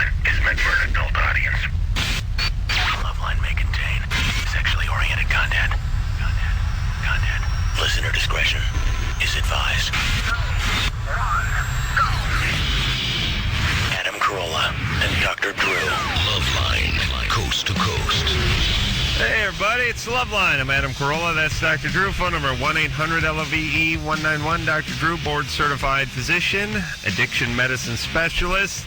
Loveline is meant for an adult audience. Loveline may contain sexually oriented content. Listener discretion is advised. Go. Adam Carolla and Dr. Drew. Loveline, coast to coast. Hey, everybody, it's Loveline. I'm Adam Carolla. That's Dr. Drew. Phone number 1-800-LOVE-191. Dr. Drew, board-certified physician, addiction medicine specialist.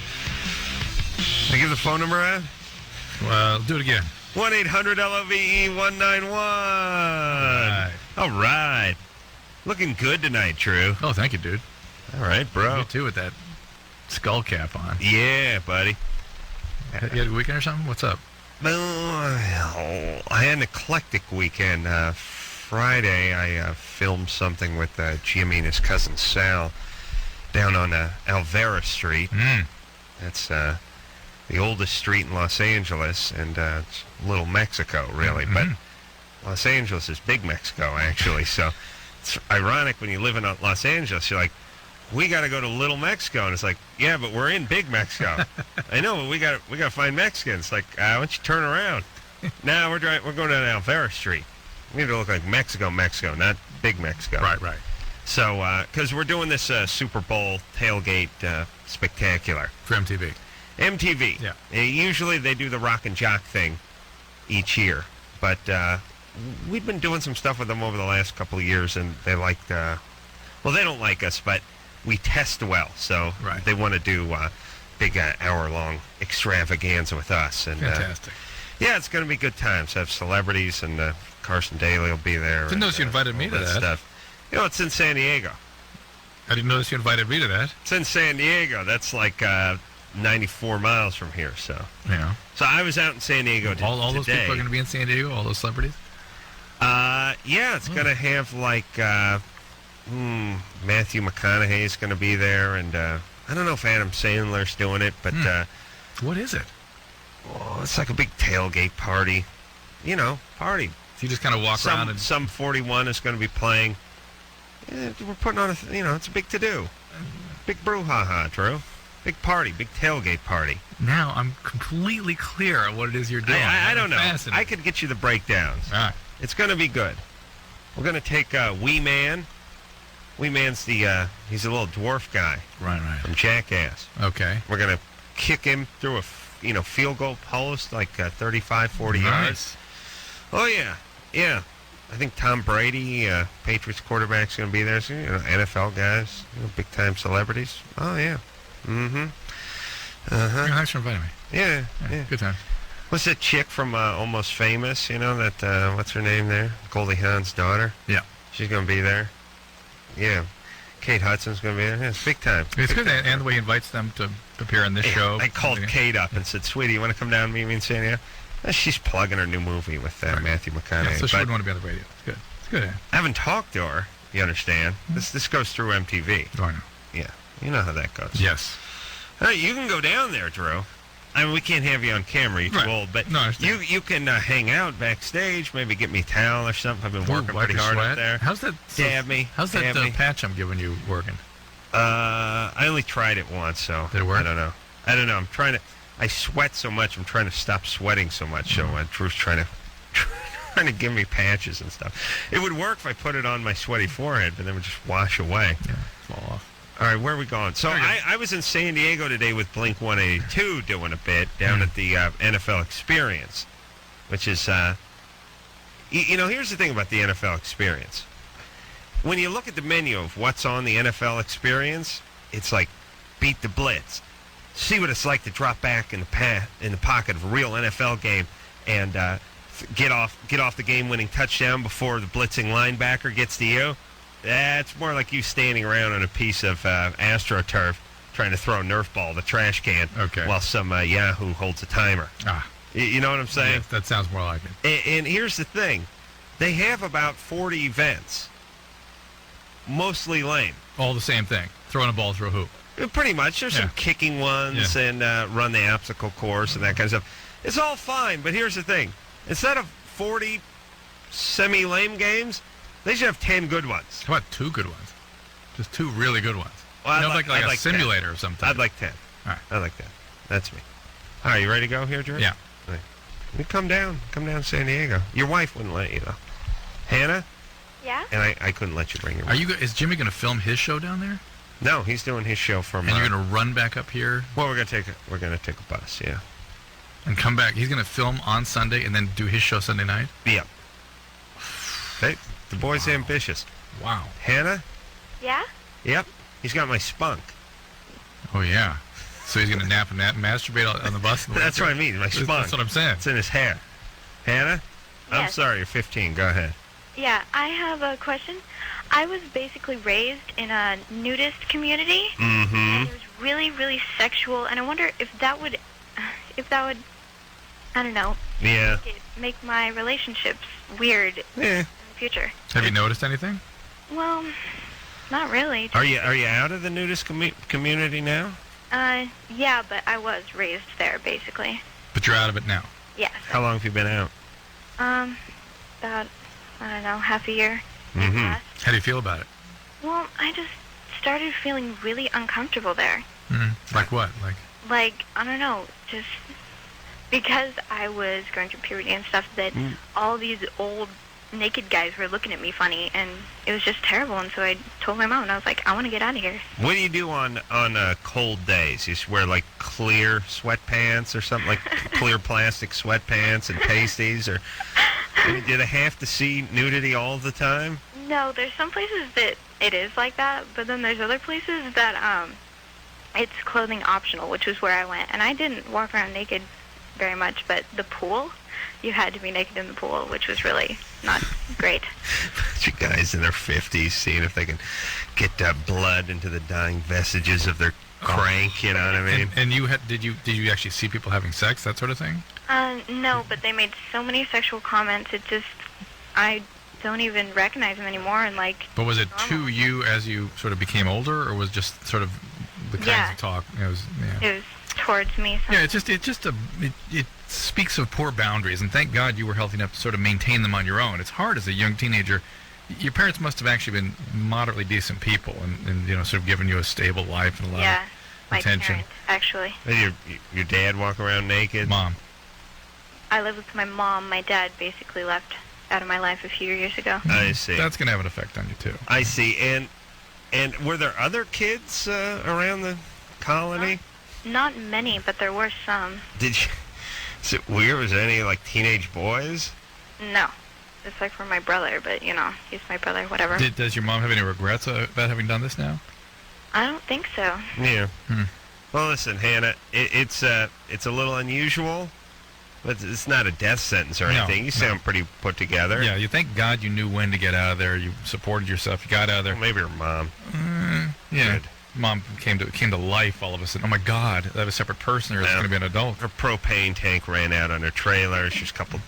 Can I give the phone number out? Well, do it again. 1-800-LOVE-191. All right. Looking good tonight, Drew. Oh, thank you, dude. All right, bro. You too with that skull cap on. Yeah, buddy. You had a weekend or something? What's up? Well, I had an eclectic weekend. Friday, I filmed something with Jimmy and his cousin Sal down on Alvera Street. That's the oldest street in Los Angeles, and it's Little Mexico, really. But Los Angeles is Big Mexico, actually. So it's ironic when you live in Los Angeles, you're like, we got to go to Little Mexico, and it's like, yeah, but we're in Big Mexico. I know, but we got to find Mexicans. Like, why don't you turn around? Now we're going to Alvera Street. We need to look like Mexico, not Big Mexico. Right. So, because we're doing this Super Bowl tailgate spectacular For MTV. MTV. Yeah. Usually they do the Rock and Jock thing each year, but we've been doing some stuff with them over the last couple of years, and they like. Well, they don't like us, but we test well, so Right. they want to do big hour-long extravaganza with us. And Fantastic. yeah, it's going to be good times. Have celebrities, and Carson Daly will be there. Didn't notice you invited me to that. Stuff. You know, it's in San Diego. I didn't notice you invited me to that. It's in San Diego. That's like 94 miles from here. So Yeah. So I was out in San Diego All those today. people are going to be in San Diego? All those celebrities? Yeah, it's going to have like Matthew McConaughey's going to be there, and I don't know if Adam Sandler's doing it, but What is it? it's like a big tailgate party. You know, party. So you just kind of walk around and... Some 41 is going to be playing. Yeah, we're putting on it's a big to-do. Big brouhaha, Drew. Big party, big tailgate party. Now I'm completely clear on what it is you're doing. I don't know. Fascinating. I could get you the breakdowns. All right. It's going to be good. We're going to take Wee Man. Wee Man's he's a little dwarf guy Right. from Jackass. Okay. We're going to kick him through a field goal post like 35, 40 yards. Nice. Oh, yeah. Yeah. I think Tom Brady, Patriots quarterback's going to be there. So, NFL guys, big-time celebrities. Oh, yeah. Mm-hmm. Uh-huh. Thanks for inviting me. Yeah. Good time. What's that chick from Almost Famous, that, what's her name there? Goldie Hawn's daughter? Yeah. She's going to be there. Yeah. Kate Hudson's going to be there. Yeah, it's big time. It's good, and the way he invites them to appear on this show. I called Kate up and said, sweetie, you want to come down and meet me in San Diego? She's plugging her new movie with Matthew McConaughey. Yeah, so she wouldn't want to be on the radio. It's good. It's good. I haven't talked to her, you understand? This goes through MTV. Oh, I know. Yeah. You know how that goes. Yes. All right, you can go down there, Drew. I mean, we can't have you on camera. You're too old. But No, I understand. you can hang out backstage, maybe get me a towel or something. I've been working wipe pretty your hard sweat. up there. How's that? Dab me. How's that dab me. patch I'm giving you working? I only tried it once, so Did it work? I don't know. I'm trying to. I sweat so much. I'm trying to stop sweating so much. So Drew's trying to give me patches and stuff. It would work if I put it on my sweaty forehead, but then it would just wash away. Yeah, fall off. All right, where are we going? So I was in San Diego today with Blink 182 doing a bit down at the NFL Experience, which is, here's the thing about the NFL Experience. When you look at the menu of what's on the NFL Experience, it's like beat the blitz, see what it's like to drop back in the pocket of a real NFL game, and get off the game-winning touchdown before the blitzing linebacker gets to you. That's more like you standing around on a piece of AstroTurf trying to throw a Nerf ball at the trash can while some Yahoo holds a timer. You know what I'm saying? Yes, that sounds more like it. And here's the thing. They have about 40 events, mostly lame. All the same thing. Throwing a ball through a hoop. Pretty much. There's some kicking ones and run the obstacle course and that kind of stuff. It's all fine, but here's the thing. Instead of 40 semi-lame games, they should have 10 good ones. How about 2 good ones? Just 2 really good ones. Well, like a simulator 10. or something. I'd like 10. All right. I'd like that. That's me. All right, you ready to go here, George? Yeah. Right. You come down to San Diego. Your wife wouldn't let you, though. Hannah? Yeah? And I couldn't let you bring your wife. Is Jimmy going to film his show down there? No, he's doing his show from... And you're going to run back up here? Well, we're going to take a bus, yeah. And come back. He's going to film on Sunday and then do his show Sunday night? Yep. Hey, the boy's ambitious. Wow. Hannah? Yeah? Yep. He's got my spunk. Oh, yeah. So he's going to nap and masturbate on the bus? That's what I mean, my spunk. That's what I'm saying. It's in his hair. Hannah? I'm Yes. sorry, you're 15. Go ahead. Yeah, I have a question. I was basically raised in a nudist community, Mm-hmm. and it was really, really sexual, and I wonder if that would, I don't know, Yeah. make my relationships weird in Yeah. the future. Have you noticed anything? Well, not really. Are you out of the nudist community now? Yeah, but I was raised there, basically. But you're out of it now. Yes. How long have you been out? About, I don't know, half a year. Mm-hmm. Less. How do you feel about it? Well, I just started feeling really uncomfortable there. Like what? Like, I don't know, just because I was going through puberty and stuff, that all these old naked guys were looking at me funny, and it was just terrible. And so I told my mom, and I was like, I want to get out of here. What do you do on cold days? You just wear like clear sweatpants or something, like clear plastic sweatpants and pasties, or do they have to see nudity all the time? No, there's some places that it is like that, but then there's other places that it's clothing optional, which was where I went. And I didn't walk around naked very much, but the pool, you had to be naked in the pool, which was really not great. Bunch of guys in their 50s seeing if they can get blood into the dying vestiges of their crank, you know what I mean? And did you actually see people having sex, that sort of thing? No, but they made so many sexual comments, I don't even recognize them anymore, and like... But was it normal. to you as you sort of became older, or was just sort of the kinds of talk? It was towards me. Yeah, it speaks of poor boundaries, and thank God you were healthy enough to sort of maintain them on your own. It's hard as a young teenager. Your parents must have actually been moderately decent people, and sort of given you a stable life and a lot of my attention. parents, actually. And your dad walk around naked? Mom. I lived with my mom. My dad basically left out of my life a few years ago. I see. That's going to have an effect on you, too. I see. And were there other kids around the colony? Not many, but there were some. Is it weird? Was there any, like, teenage boys? No. It's like for my brother, but, he's my brother, whatever. Does your mom have any regrets about having done this now? I don't think so. Yeah. Well, listen, Hannah, it's a little unusual, but it's not a death sentence or anything. You sound pretty put together. Yeah, you thank God you knew when to get out of there. You supported yourself. You got out of there. Well, maybe your mom. Yeah. Good. Mom came to life all of a sudden. Oh my God, that was a separate person, or it's going to be an adult. Her propane tank ran out on her trailer. She's a couple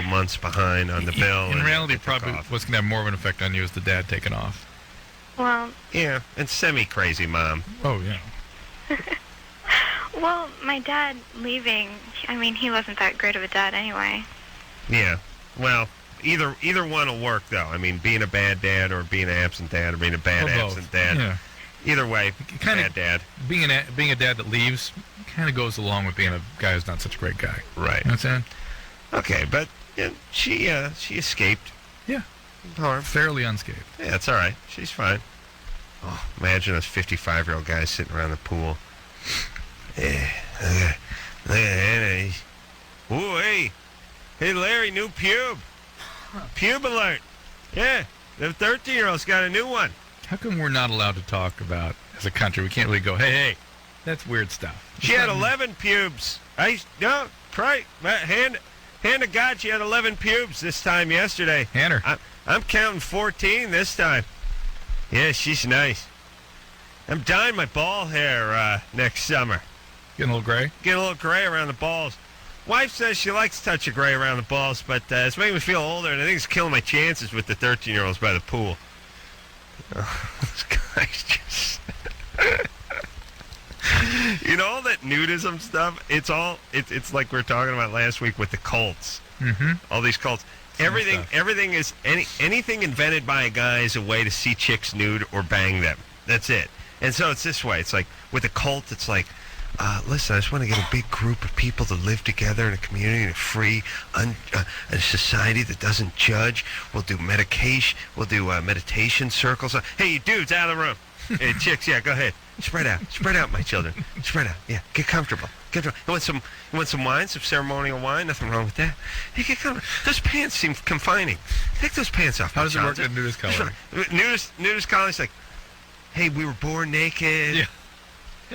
months behind on the bill. In reality, probably what's going to have more of an effect on you is the dad taking off. Well... Yeah, and semi-crazy mom. Oh, yeah. Well, my dad leaving, he wasn't that great of a dad anyway. Yeah. Well, either one will work, though. Being a bad dad or being an absent dad or being a bad absent dad. Yeah. Either way, bad dad. Being a dad that leaves kind of goes along with being a guy who's not such a great guy. Right. You know what I'm saying? Okay, but she escaped. Yeah. Harm. Fairly unscathed. Yeah, that's all right. She's fine. Oh, imagine those 55-year-old guys sitting around the pool. Yeah, look at Hannah. Ooh, hey, Larry, new pube. Pube alert. Yeah, the 13-year-old's got a new one. How come we're not allowed to talk about, as a country, we can't really go, hey, that's weird stuff. She had 11 pubes. Hand to God, she had 11 pubes this time yesterday. Hand her. I'm counting 14 this time. Yeah, she's nice. I'm dyeing my ball hair next summer. Getting a little gray? Getting a little gray around the balls. Wife says she likes to touch of gray around the balls, but it's making me feel older, and I think it's killing my chances with the 13-year-olds by the pool. Oh, this guy's just... all that nudism stuff, it's like we were talking about last week with the cults. Mm-hmm. All these cults. Everything is... Anything invented by a guy is a way to see chicks nude or bang them. That's it. And so it's this way. It's like, with a cult, it's like, listen, I just want to get a big group of people to live together in a community in a free, a society that doesn't judge. We'll do medication. We'll do meditation circles. Hey, you dudes, out of the room. Hey, chicks, yeah, go ahead. Spread out, my children. Spread out. Yeah, get comfortable. You want some wine, some ceremonial wine? Nothing wrong with that. You get comfortable. Those pants seem confining. Take those pants off. How does it work in nudist colony? Nudist colony's like, hey, we were born naked. Yeah.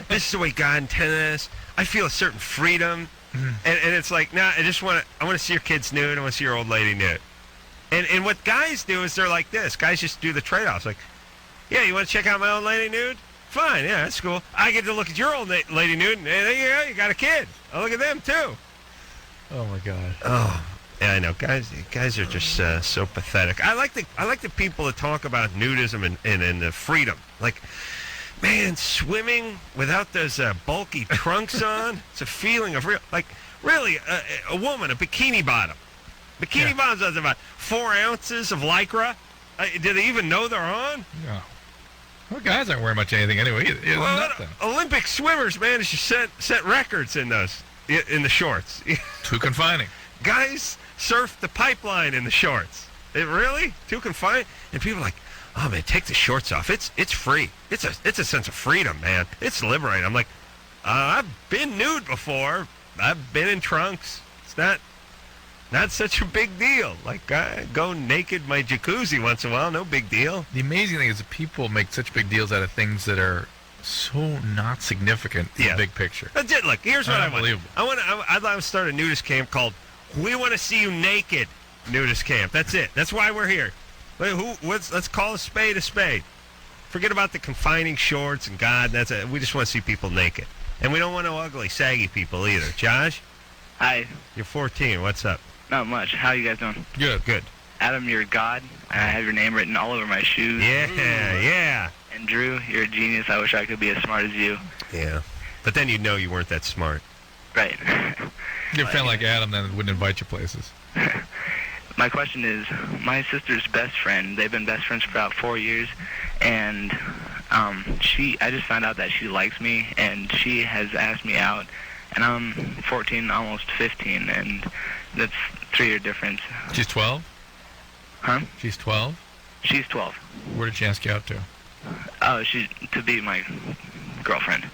This is the way God intended us. I feel a certain freedom. And it's like, nah, I want to see your kids nude. I want to see your old lady nude. And what guys do is they're like this. Guys just do the trade-offs. Like, yeah, you want to check out my old lady nude? Fine, yeah, that's cool. I get to look at your old lady nude, and there you go, you got a kid. I'll look at them, too. Oh, my God. Oh, yeah, I know. Guys are just so pathetic. I like the people that talk about nudism and the freedom. Like, man, swimming without those bulky trunks on, it's a feeling of real, like, really, a woman, a bikini bottom. Bikini bottoms are about 4 ounces of Lycra. Do they even know they're on? No. Well, guys aren't wearing much anything anyway. Nothing. Olympic swimmers manage to set records in the shorts. Too confining. Guys surf the pipeline in the shorts. Really? Too confining? And people are like, oh man, take the shorts off. It's free. It's a sense of freedom, man. It's liberating. I'm like, I've been nude before. I've been in trunks. It's not such a big deal. Like, I go naked in my jacuzzi once in a while, no big deal. The amazing thing is that people make such big deals out of things that are so not significant in the big picture. Look, here's what I want. I'd like to start a nudist camp called We Want to See You Naked Nudist Camp. That's it. That's why we're here. Let's call a spade a spade. Forget about the confining shorts and God. That's it. We just want to see people naked. And we don't want no ugly, saggy people either. Josh? Hi. You're 14. What's up? Not much. How you guys doing? Good. Adam, you're God. I have your name written all over my shoes. Yeah. And Drew, you're a genius. I wish I could be as smart as you. Yeah. But then you'd know you weren't that smart. Right. You're a fan like Adam, then wouldn't invite you places. My question is, my sister's best friend, they've been best friends for about 4 years, and I just found out that she likes me, and she has asked me out, and I'm 14, almost 15, and that's 3-year difference. She's 12? Huh? She's 12? She's 12. Where did she ask you out to? Oh, to be my girlfriend.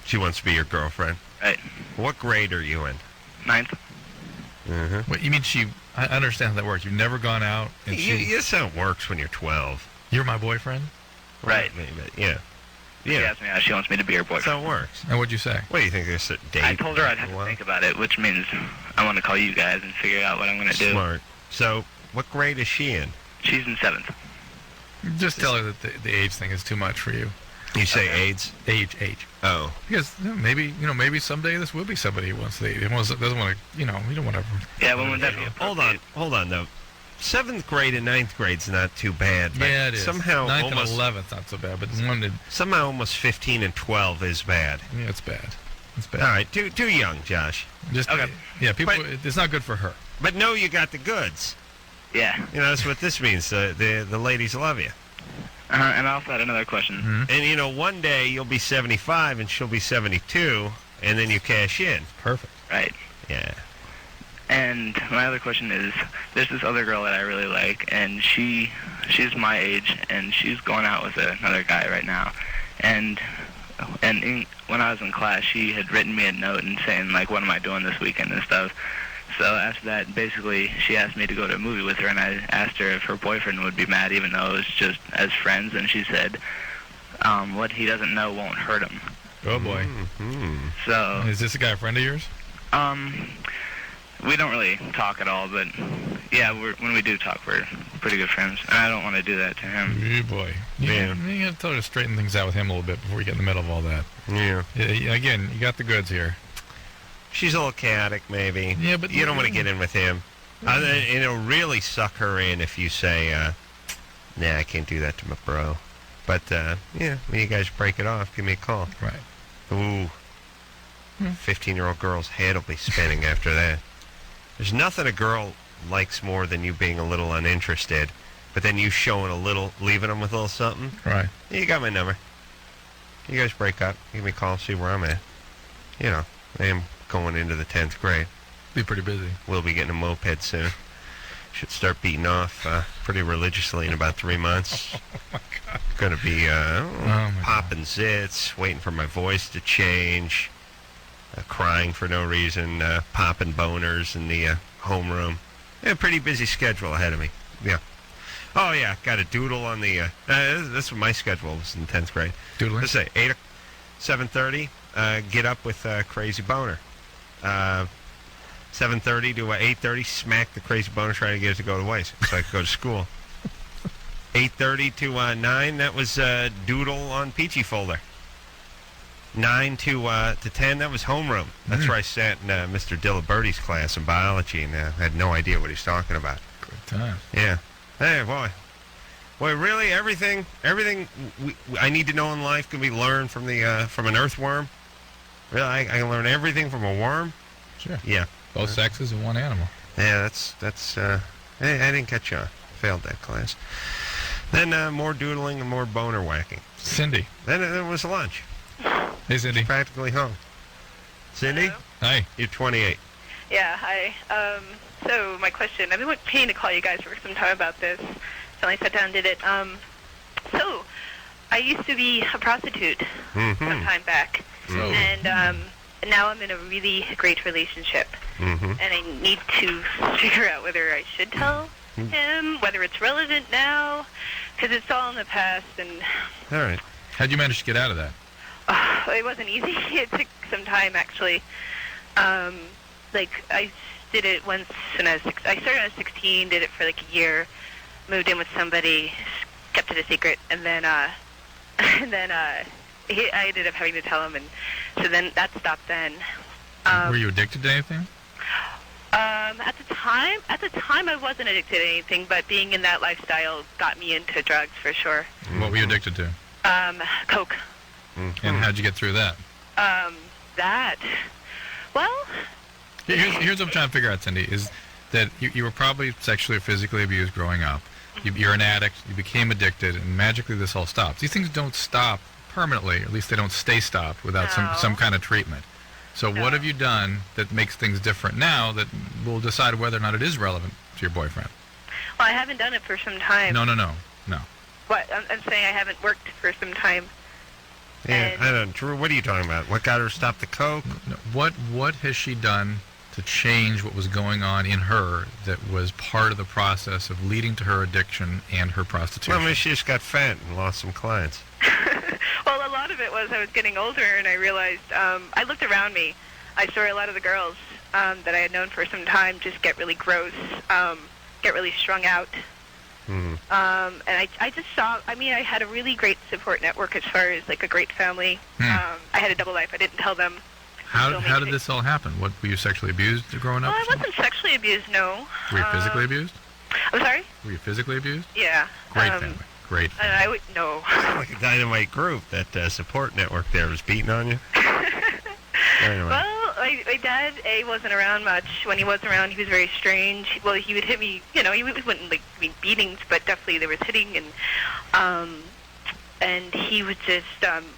She wants to be your girlfriend? Right. What grade are you in? 9th. Mm-hmm. What, you mean I understand how that works. You've never gone out and That's how it works when you're 12. You're my boyfriend? Right. Yeah. She asked me out. She wants me to be her boyfriend. That's how it works. And what'd you say? What do you think? There's a date? I told her I'd have to think about it, which means I want to call you guys and figure out what I'm going to do. Smart. So, what grade is she in? She's in 7th. Just tell her that the age thing is too much for you. You say AIDS? Age. Oh. Because maybe someday this will be somebody who wants to date. Doesn't want to, we don't want to. Yeah, when would that be? Hold on, though. 7th grade and 9th grade's not too bad. But yeah, it is. Somehow 9th almost, and 11th not so bad, but somehow almost 15 and 12 is bad. Yeah, it's bad. It's bad. All right, too young, Josh. Just okay. People. It's not good for her. But know you got the goods. Yeah. That's what this means. The ladies love you. And I also had another question. Mm-hmm. And one day you'll be 75 and she'll be 72, and then you cash in. Perfect. Right. Yeah. And my other question is, there's this other girl that I really like, and she's my age, and she's going out with another guy right now. And when I was in class, she had written me a note and saying, like, what am I doing this weekend and stuff. So after that, basically, she asked me to go to a movie with her, and I asked her if her boyfriend would be mad, even though it was just as friends, and she said, what he doesn't know won't hurt him. Oh, boy. Mm-hmm. So... Is this a guy a friend of yours? We don't really talk at all, but yeah, when we do talk, we're pretty good friends. And I don't want to do that to him. Oh, boy. You got to tell her to straighten things out with him a little bit before you get in the middle of all that. Yeah. Again, you got the goods here. She's a little chaotic, maybe. Yeah, but you don't want to get in with him. It'll really suck her in if you say, nah, I can't do that to my bro. But, when you guys break it off, give me a call. Right. Ooh. 15-year-old girl's head will be spinning after that. There's nothing a girl likes more than you being a little uninterested, but then you showing a little, leaving them with a little something. Right. You got my number. You guys break up. Give me a call, see where I'm at. I am going into the 10th grade. Be pretty busy. We'll be getting a moped soon. Should start beating off pretty religiously in about 3 months. Oh, my God. Going to be my popping zits, waiting for my voice to change, crying for no reason, popping boners in the homeroom. Yeah, pretty busy schedule ahead of me. Yeah. Oh, yeah, got a doodle on the... that's what my schedule was in 10th grade. Doodling? Let's say 7:30, get up with Crazy Boner. 7:30 to 8:30, smack the Crazy Boner, try to get it to go to waste so I could go to school. 8:30 to 9, that was doodle on Peachy Folder. 9 to 10, that was homeroom. That's where I sat in Mr. Diliberti's class in biology and had no idea what he's talking about. Good time. Yeah. Hey, boy, really, everything I need to know in life can be learned from an earthworm. Really, I can learn everything from a worm. Sure. Yeah. Both sexes and one animal. Yeah, that's. I didn't catch on. Failed that class. Then more doodling and more boner whacking. Cindy. Then it was lunch. Hey, Cindy. Practically home. Cindy, Hello? Hi. you're 28. Yeah, hi. So my question, I've been paying to call you guys for some time about this. So I sat down and did it. So I used to be a prostitute some time back. So, And now I'm in a really great relationship. And I need to figure out whether I should tell him, whether it's relevant now, because it's all in the past. And All right. how'd you manage to get out of that? it wasn't easy. It took some time, actually. I did it once when I started when I was 16, did it for like a year, moved in with somebody, kept it a secret, and then I ended up having to tell him, and so then that stopped then. Were you addicted to anything? At the time I wasn't addicted to anything, but being in that lifestyle got me into drugs for sure. What were you addicted to? Coke. And how'd you get through that? Well, Here's what I'm trying to figure out, Cindy, is that you were probably sexually or physically abused growing up. You're an addict. You became addicted, and magically this all stops. These things don't stop permanently, or at least they don't stay stopped without some kind of treatment. So what have you done that makes things different now that will decide whether or not it is relevant to your boyfriend? well, I haven't done it for some time. No. What? I'm saying I haven't worked for some time. Yeah, And- I don't. Drew, what are you talking about? What got her to stop the coke? No. What has she done to change what was going on in her that was part of the process of leading to her addiction and her prostitution? Well, maybe she just got fat and lost some clients. Well, a lot of it was I was getting older, and I realized I looked around me. I saw a lot of the girls that I had known for some time just get really gross, get really strung out. And I just saw, I had a really great support network as far as like a great family. I had a double life. I didn't tell them. How did this all happen? What, were you sexually abused growing up? Well, I or something? wasn't sexually abused, no. Were you physically abused? I'm sorry? Were you physically abused? Yeah. Great family. Great family. And I would, no. Like a dynamite group. That support network there was beating on you. Anyway. Well, my dad, wasn't around much. When he was around, he was very strange. Well, he would hit me, he wouldn't, like, mean beatings, but definitely there was hitting, and he would just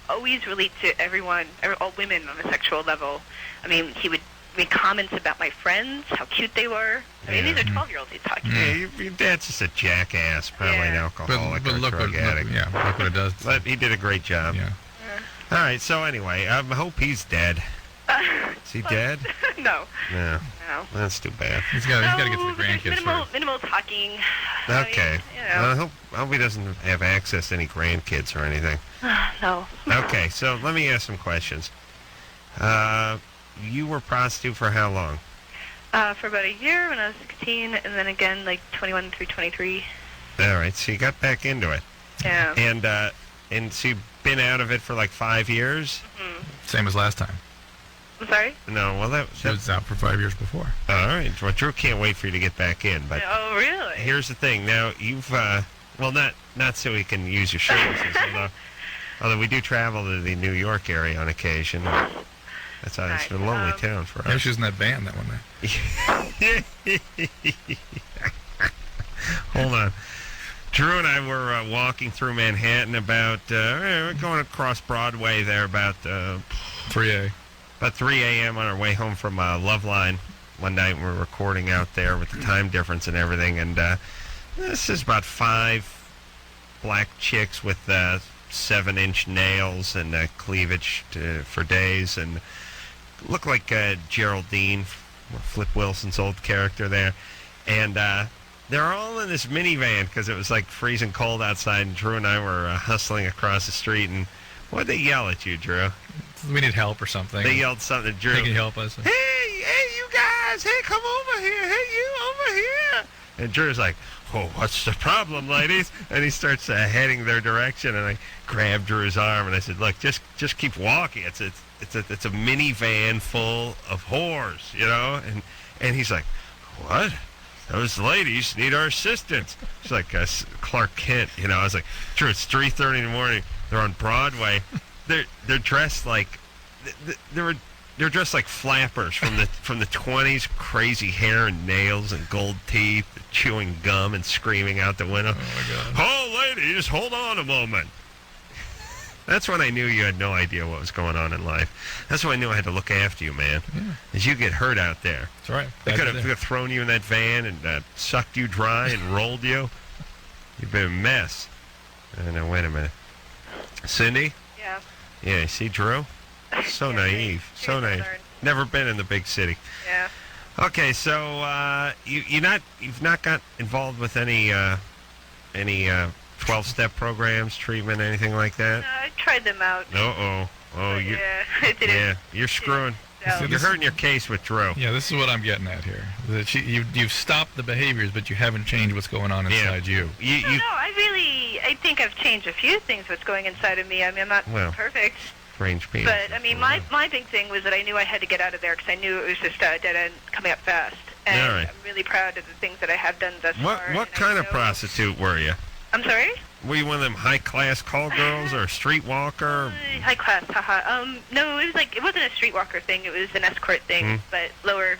always relate to everyone, all women on a sexual level. He would make comments about my friends, how cute they were. These are 12-year-olds he's talking Yeah, to. your dad's just a jackass, probably an alcoholic or a look drug addict. look what it does. But he did a great job. Yeah. All right, so anyway, I hope he's dead. Is he dead? No. No. No. That's too bad. He's got to get to the No, grandkids first. minimal talking. Okay. Know. I hope he doesn't have access to any grandkids or anything. No. Okay, so let me ask some questions. You were prostitute for how long? For about a year when I was 16, and then again, like 21 through 23. All right, so you got back into it. Yeah. And so you've been out of it for like 5 years? Same as last time. I'm sorry? No, well, She was out for 5 years before. all right. Well, Drew can't wait for you to get back in, but Oh, really? here's the thing. Now, you've, not so we can use your services, although we do travel to the New York area on occasion. That's it's a lonely town for Yeah, us. she was in that band that one night. Hold on. Drew and I were walking through Manhattan about, we're going across Broadway there about 3A. about 3 a.m. on our way home from Loveline one night. We were recording out there with the time difference and everything. And this is about 5 black chicks with 7-inch nails and cleavage for days. And looked like Geraldine, Flip Wilson's old character there. And they're all in this minivan because it was like freezing cold outside. And Drew and I were hustling across the street. And what'd they yell at you, Drew? We need help or something. They yelled something at Drew. They can help us. Hey, you guys. Hey, come over here. Hey, you over here. And Drew's like, oh, what's the problem, ladies? And he starts heading their direction. And I grabbed Drew's arm and I said, look, just keep walking. It's a minivan full of whores, you know? And he's like, what? Those ladies need our assistance. It's like Clark Kent, you know? I was like, Drew, it's 3:30 in the morning. They're on Broadway. They're dressed like they're dressed like flappers from the 20s, crazy hair and nails and gold teeth, chewing gum and screaming out the window. Oh my God! Oh, ladies, hold on a moment. That's when I knew you had no idea what was going on in life. That's when I knew I had to look after you, man. Yeah. As you get hurt out there. That's right. They could have thrown you in that van and sucked you dry and rolled you. You've been a mess. Now, wait a minute. Cindy? Yeah. Yeah, you see Drew? So Yeah, naive. she So doesn't naive. learn. Never been in the big city. Yeah. Okay, so you've not got involved with any 12-step programs, treatment, anything like that? No, I tried them out. Oh, you. Yeah, it didn't. Yeah, you're screwing. No. You're hurting your case with Drew. Yeah, this is what I'm getting at here. That you've stopped the behaviors, but you haven't changed what's going on inside you. No, I think I've changed a few things what's going inside of me. I mean, I'm not perfect. Strange people. But, I mean, my big thing was that I knew I had to get out of there because I knew it was just a dead end coming up fast. And All right. I'm really proud of the things that I have done thus far. What kind of prostitute were you? I'm sorry? Were you one of them high-class call girls or a streetwalker? High class, haha. No, it wasn't a streetwalker thing. It was an escort thing, but lower.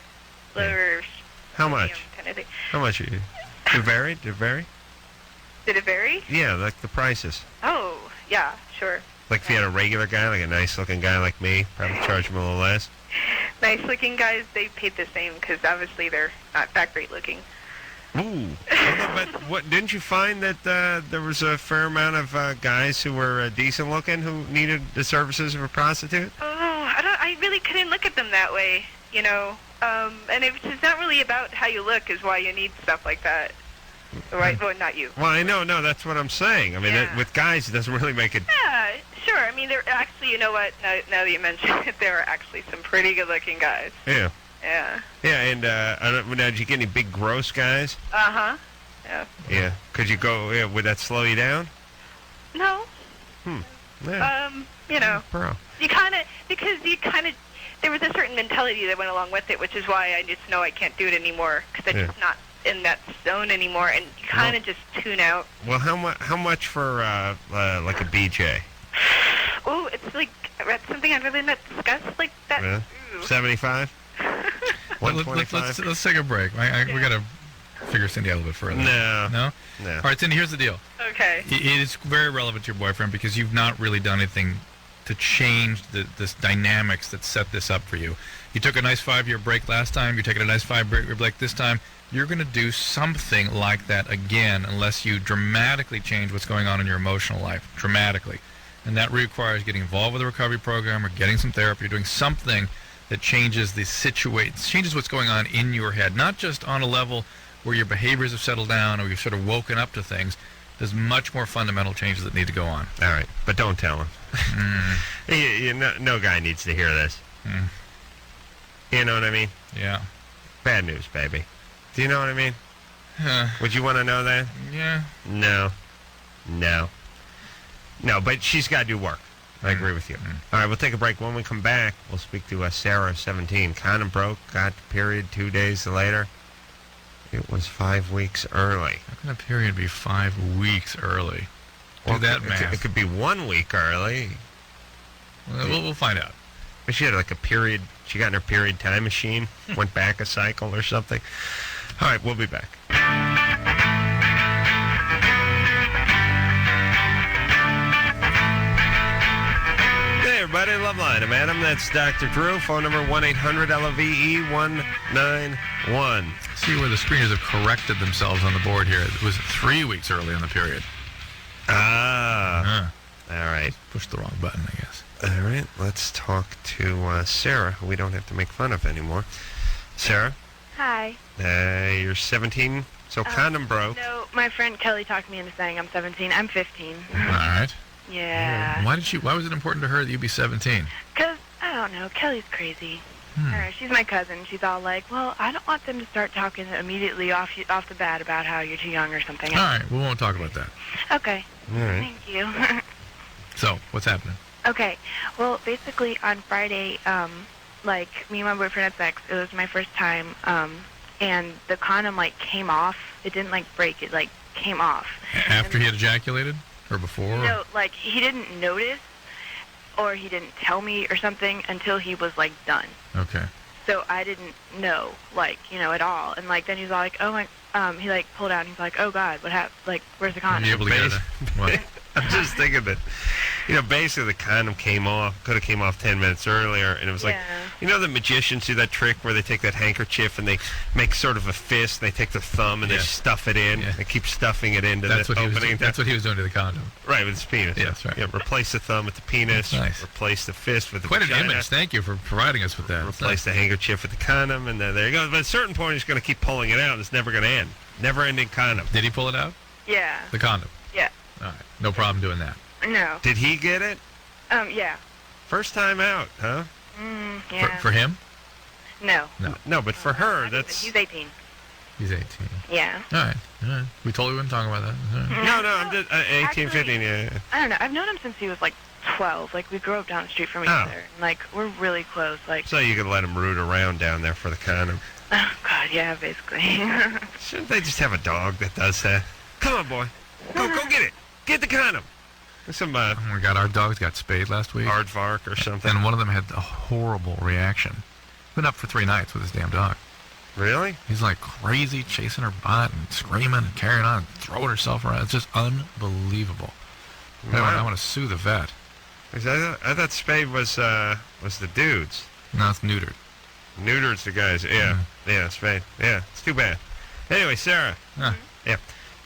How much? Kind of thing. How much? Did it vary? Did it vary? Yeah, like the prices. Oh, yeah, sure. Like if you had a regular guy, like a nice-looking guy like me, probably charge him a little less. Nice-looking guys, they paid the same because obviously they're not that great-looking. Ooh. But didn't you find that there was a fair amount of guys who were decent-looking who needed the services of a prostitute? Oh, I really couldn't look at them that way, you know. And it's not really about how you look is why you need stuff like that. Right? Well, not you. Well, I know, that's what I'm saying. I mean, with guys, it doesn't really make it... Yeah, sure. I mean, there actually, you know what, now that you mention it, there are actually some pretty good-looking guys. Yeah. Yeah. Yeah, and now, did you get any big, gross guys? Uh-huh. Yeah. Yeah. Could you go, would that slow you down? No. Yeah. You know, Bro. there was a certain mentality that went along with it, which is why I just know I can't do it anymore, because I'm just not in that zone anymore, and you kind of just tune out. Well, how much for, like a BJ? Oh, it's like, that's something I've really not discussed like that. Yeah. 75? 125? Let's take a break. We got to figure Cindy out a little bit further. No. All right, Cindy, here's the deal. Okay. It is very relevant to your boyfriend because you've not really done anything to change this dynamics that set this up for you. You took a nice 5-year break last time. You're taking a nice 5-year break this time. You're going to do something like that again unless you dramatically change what's going on in your emotional life, dramatically. And that requires getting involved with a recovery program or getting some therapy or doing something that changes the situation, changes what's going on in your head, not just on a level where your behaviors have settled down or you've sort of woken up to things. There's much more fundamental changes that need to go on. All right, but don't tell him. No guy needs to hear this. You know what I mean? Yeah. Bad news, baby. Do you know what I mean? Would you want to know that? Yeah. No, but she's got to do work. I agree with you. All right, we'll take a break. When we come back, we'll speak to Sarah, 17. Condom broke, got the period 2 days later. It was 5 weeks early. How can a period be 5 weeks early? Do that math. It could be 1 week early. We'll find out. But she had like a period. She got in her period time machine, went back a cycle or something. All right, we'll be back. Hey, everybody. everybody. Loveline. I'm Adam. That's Dr. Drew. Phone number 1-800-LOVE-191. See where the screeners have corrected themselves on the board here. It was 3 weeks early in the period. Ah. All right. Pushed the wrong button, I guess. All right. Let's talk to Sarah, who we don't have to make fun of anymore. Sarah? Hi. You're 17, so condom broke. No, my friend Kelly talked me into saying I'm 17. I'm 15. All right. Yeah. Why was it important to her that you be 17? Because, I don't know, Kelly's crazy. She's my cousin. She's all like, well, I don't want them to start talking immediately off the bat about how you're too young or something. All right, we won't talk about that. Okay. All right. Thank you. So, what's happening? Okay. Well, basically, on Friday, like, me and my boyfriend had sex. It was my first time, and the condom, like, came off. It didn't, like, break. It, like, came off. After he had ejaculated? Or before? No, like, he didn't notice, or he didn't tell me or something until he was, like, done. Okay. So I didn't know, like, at all. And, like, then he's all like, oh, my, he, like, pulled out, and he's like, oh, God, what happened? Like, where's the condom? Were you able to get it? What? I'm just thinking that, basically the condom came off, could have came off 10 minutes earlier, and it was like, the magicians do that trick where they take that handkerchief and they make sort of a fist, and they take the thumb and they stuff it in, they keep stuffing it into the opening. That's what he was doing to the condom. Right, with his penis. Yeah, that's right. Yeah, replace the thumb with the penis, Nice. replace the fist with the Quite vagina. an image. Thank you for providing us with that. Replace the handkerchief with the condom, and there you go. But at a certain point, he's going to keep pulling it out. It's never going to end. Never-ending condom. Did he pull it out? Yeah. The condom? Yeah. All right. No problem doing that. No. Did he get it? Yeah. First time out, huh? Yeah. For him? No. No, but for her, that's... He's 18. He's 18. Yeah. All right. We totally wouldn't talk about that. All right. No, I'm just 18, Actually, 15, yeah. I don't know. I've known him since he was, like, 12. Like, we grew up down the street from each other. And, like, we're really close. Like, So you could let him root around down there for the condom. oh, God, yeah, basically. Shouldn't they just have a dog that does that? Come on, boy. Go get it. Get the condom. Some Oh my God, our dogs got spayed last week. aardvark or something. And one of them had a horrible reaction. Been up for 3 nights with his damn dog. Really? He's like crazy, chasing her butt and screaming and carrying on and throwing herself around. It's just unbelievable. Wow. I want to sue the vet. I thought spayed was the dudes. No, it's neutered. Neutered's the guys. Yeah. Yeah, spayed. Yeah, it's too bad. Anyway, Sarah. Huh. Yeah.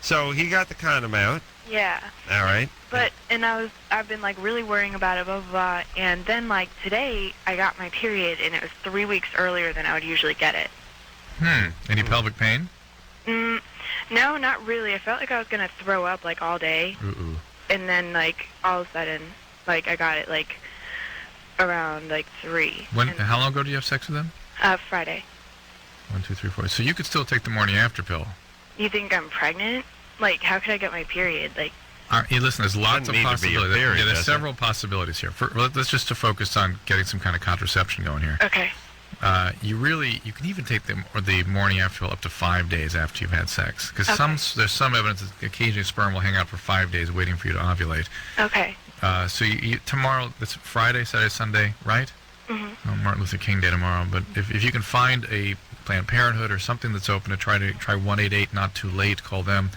So he got the condom out. Yeah. All right. But, and I've been, like, really worrying about it, blah, blah, blah. And then, like, today, I got my period, and it was 3 weeks earlier than I would usually get it. Any pelvic pain? No, not really. I felt like I was going to throw up, like, all day. Ooh. And then, like, all of a sudden, like, I got it, like, around, like, 3. How long ago did you have sex with him? Friday. 1, 2, 3, 4. So you could still take the morning after pill. You think I'm pregnant? Like, how could I get my period? Like, listen, there's lots of Doesn't need to be your possibilities. period, There's does it? several possibilities here. Let's just to focus on getting some kind of contraception going here. okay. You can even take the morning after pill up to 5 days after you've had sex. Because there's some evidence that occasionally sperm will hang out for 5 days waiting for you to ovulate. Okay. So tomorrow, it's Friday, Saturday, Sunday, right? Mm-hmm. Oh, Martin Luther King Day tomorrow. But if you can find a Planned Parenthood or something that's open to try 188, not too late, call them.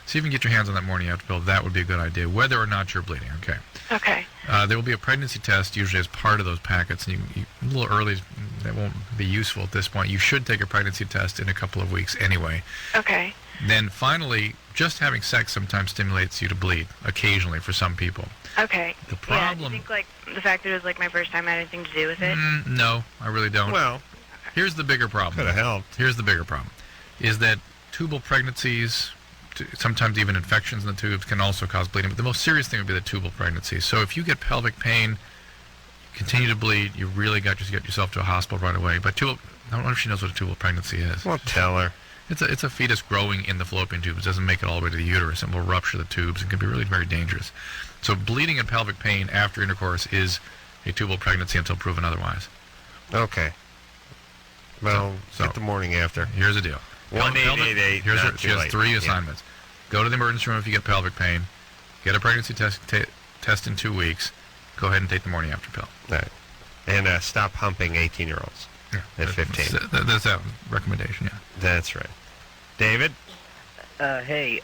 See if you can get your hands on that morning after pill. That would be a good idea, whether or not you're bleeding. Okay. Okay. There will be a pregnancy test usually as part of those packets. And a little early, that won't be useful at this point. You should take a pregnancy test in a couple of weeks anyway. Okay. Then finally, just having sex sometimes stimulates you to bleed, occasionally for some people. Okay. The Yeah, do problem... you think, like, the fact that it was, like, my first time had anything to do with it? No, I really don't. Well, Here's the bigger problem. could have helped. Here's the bigger problem, is that tubal pregnancies, sometimes even infections in the tubes, can also cause bleeding. But the most serious thing would be the tubal pregnancy. So if you get pelvic pain, continue to bleed, you really got to get yourself to a hospital right away. But I don't know if she knows what a tubal pregnancy is. Well, tell her. It's a fetus growing in the fallopian tubes. It doesn't make it all the way to the uterus. It will rupture the tubes and can be really very dangerous. So bleeding and pelvic pain after intercourse is a tubal pregnancy until proven otherwise. Okay. Well, So- get the morning after. Here's the deal. 1-888, Here's not she too has late. 3 Yeah. assignments. Go to the emergency room if you get pelvic pain. Get a pregnancy test in 2 weeks. Go ahead and take the morning after pill. All right. And stop humping 18-year-olds at 15. That's that recommendation, yeah. That's right. David? Hey,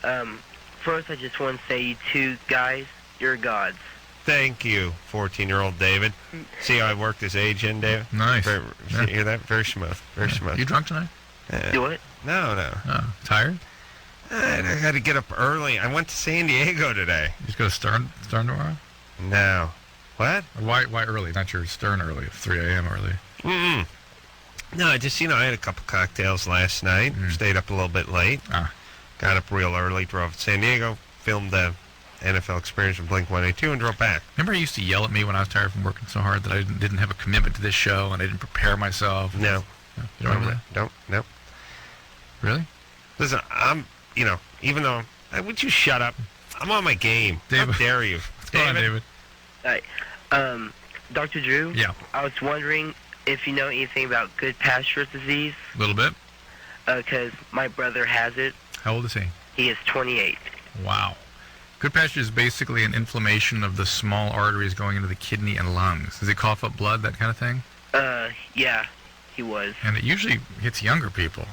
first I just want to say you two guys, you're gods. Thank you, 14-year-old David. See how I worked his age in, David? Nice. You hear that? Very smooth. Very smooth. You drunk tonight? Do it? No. Oh, tired? I had to get up early. I went to San Diego today. You just go to Stern tomorrow? No. What? Why early? Not your Stern early, 3 a.m. early. Mm-mm. No, I just, I had a couple cocktails last night. Stayed up a little bit late. Got up real early, drove to San Diego, filmed the NFL experience with Blink-182, and drove back. Remember, you used to yell at me when I was tired from working so hard that I didn't have a commitment to this show and I didn't prepare myself. No. You don't remember that? Nope. Really? Listen, I'm, even though, would you shut up? I'm on my game. David. How dare you? What's going on, David? Hi. Dr. Drew? Yeah. I was wondering if you know anything about good pasture disease, A little bit. because my brother has it. How old is he? He is 28. Wow. Good pasture is basically an inflammation of the small arteries going into the kidney and lungs. Does he cough up blood, that kind of thing? Yeah, he was. And it usually hits younger people.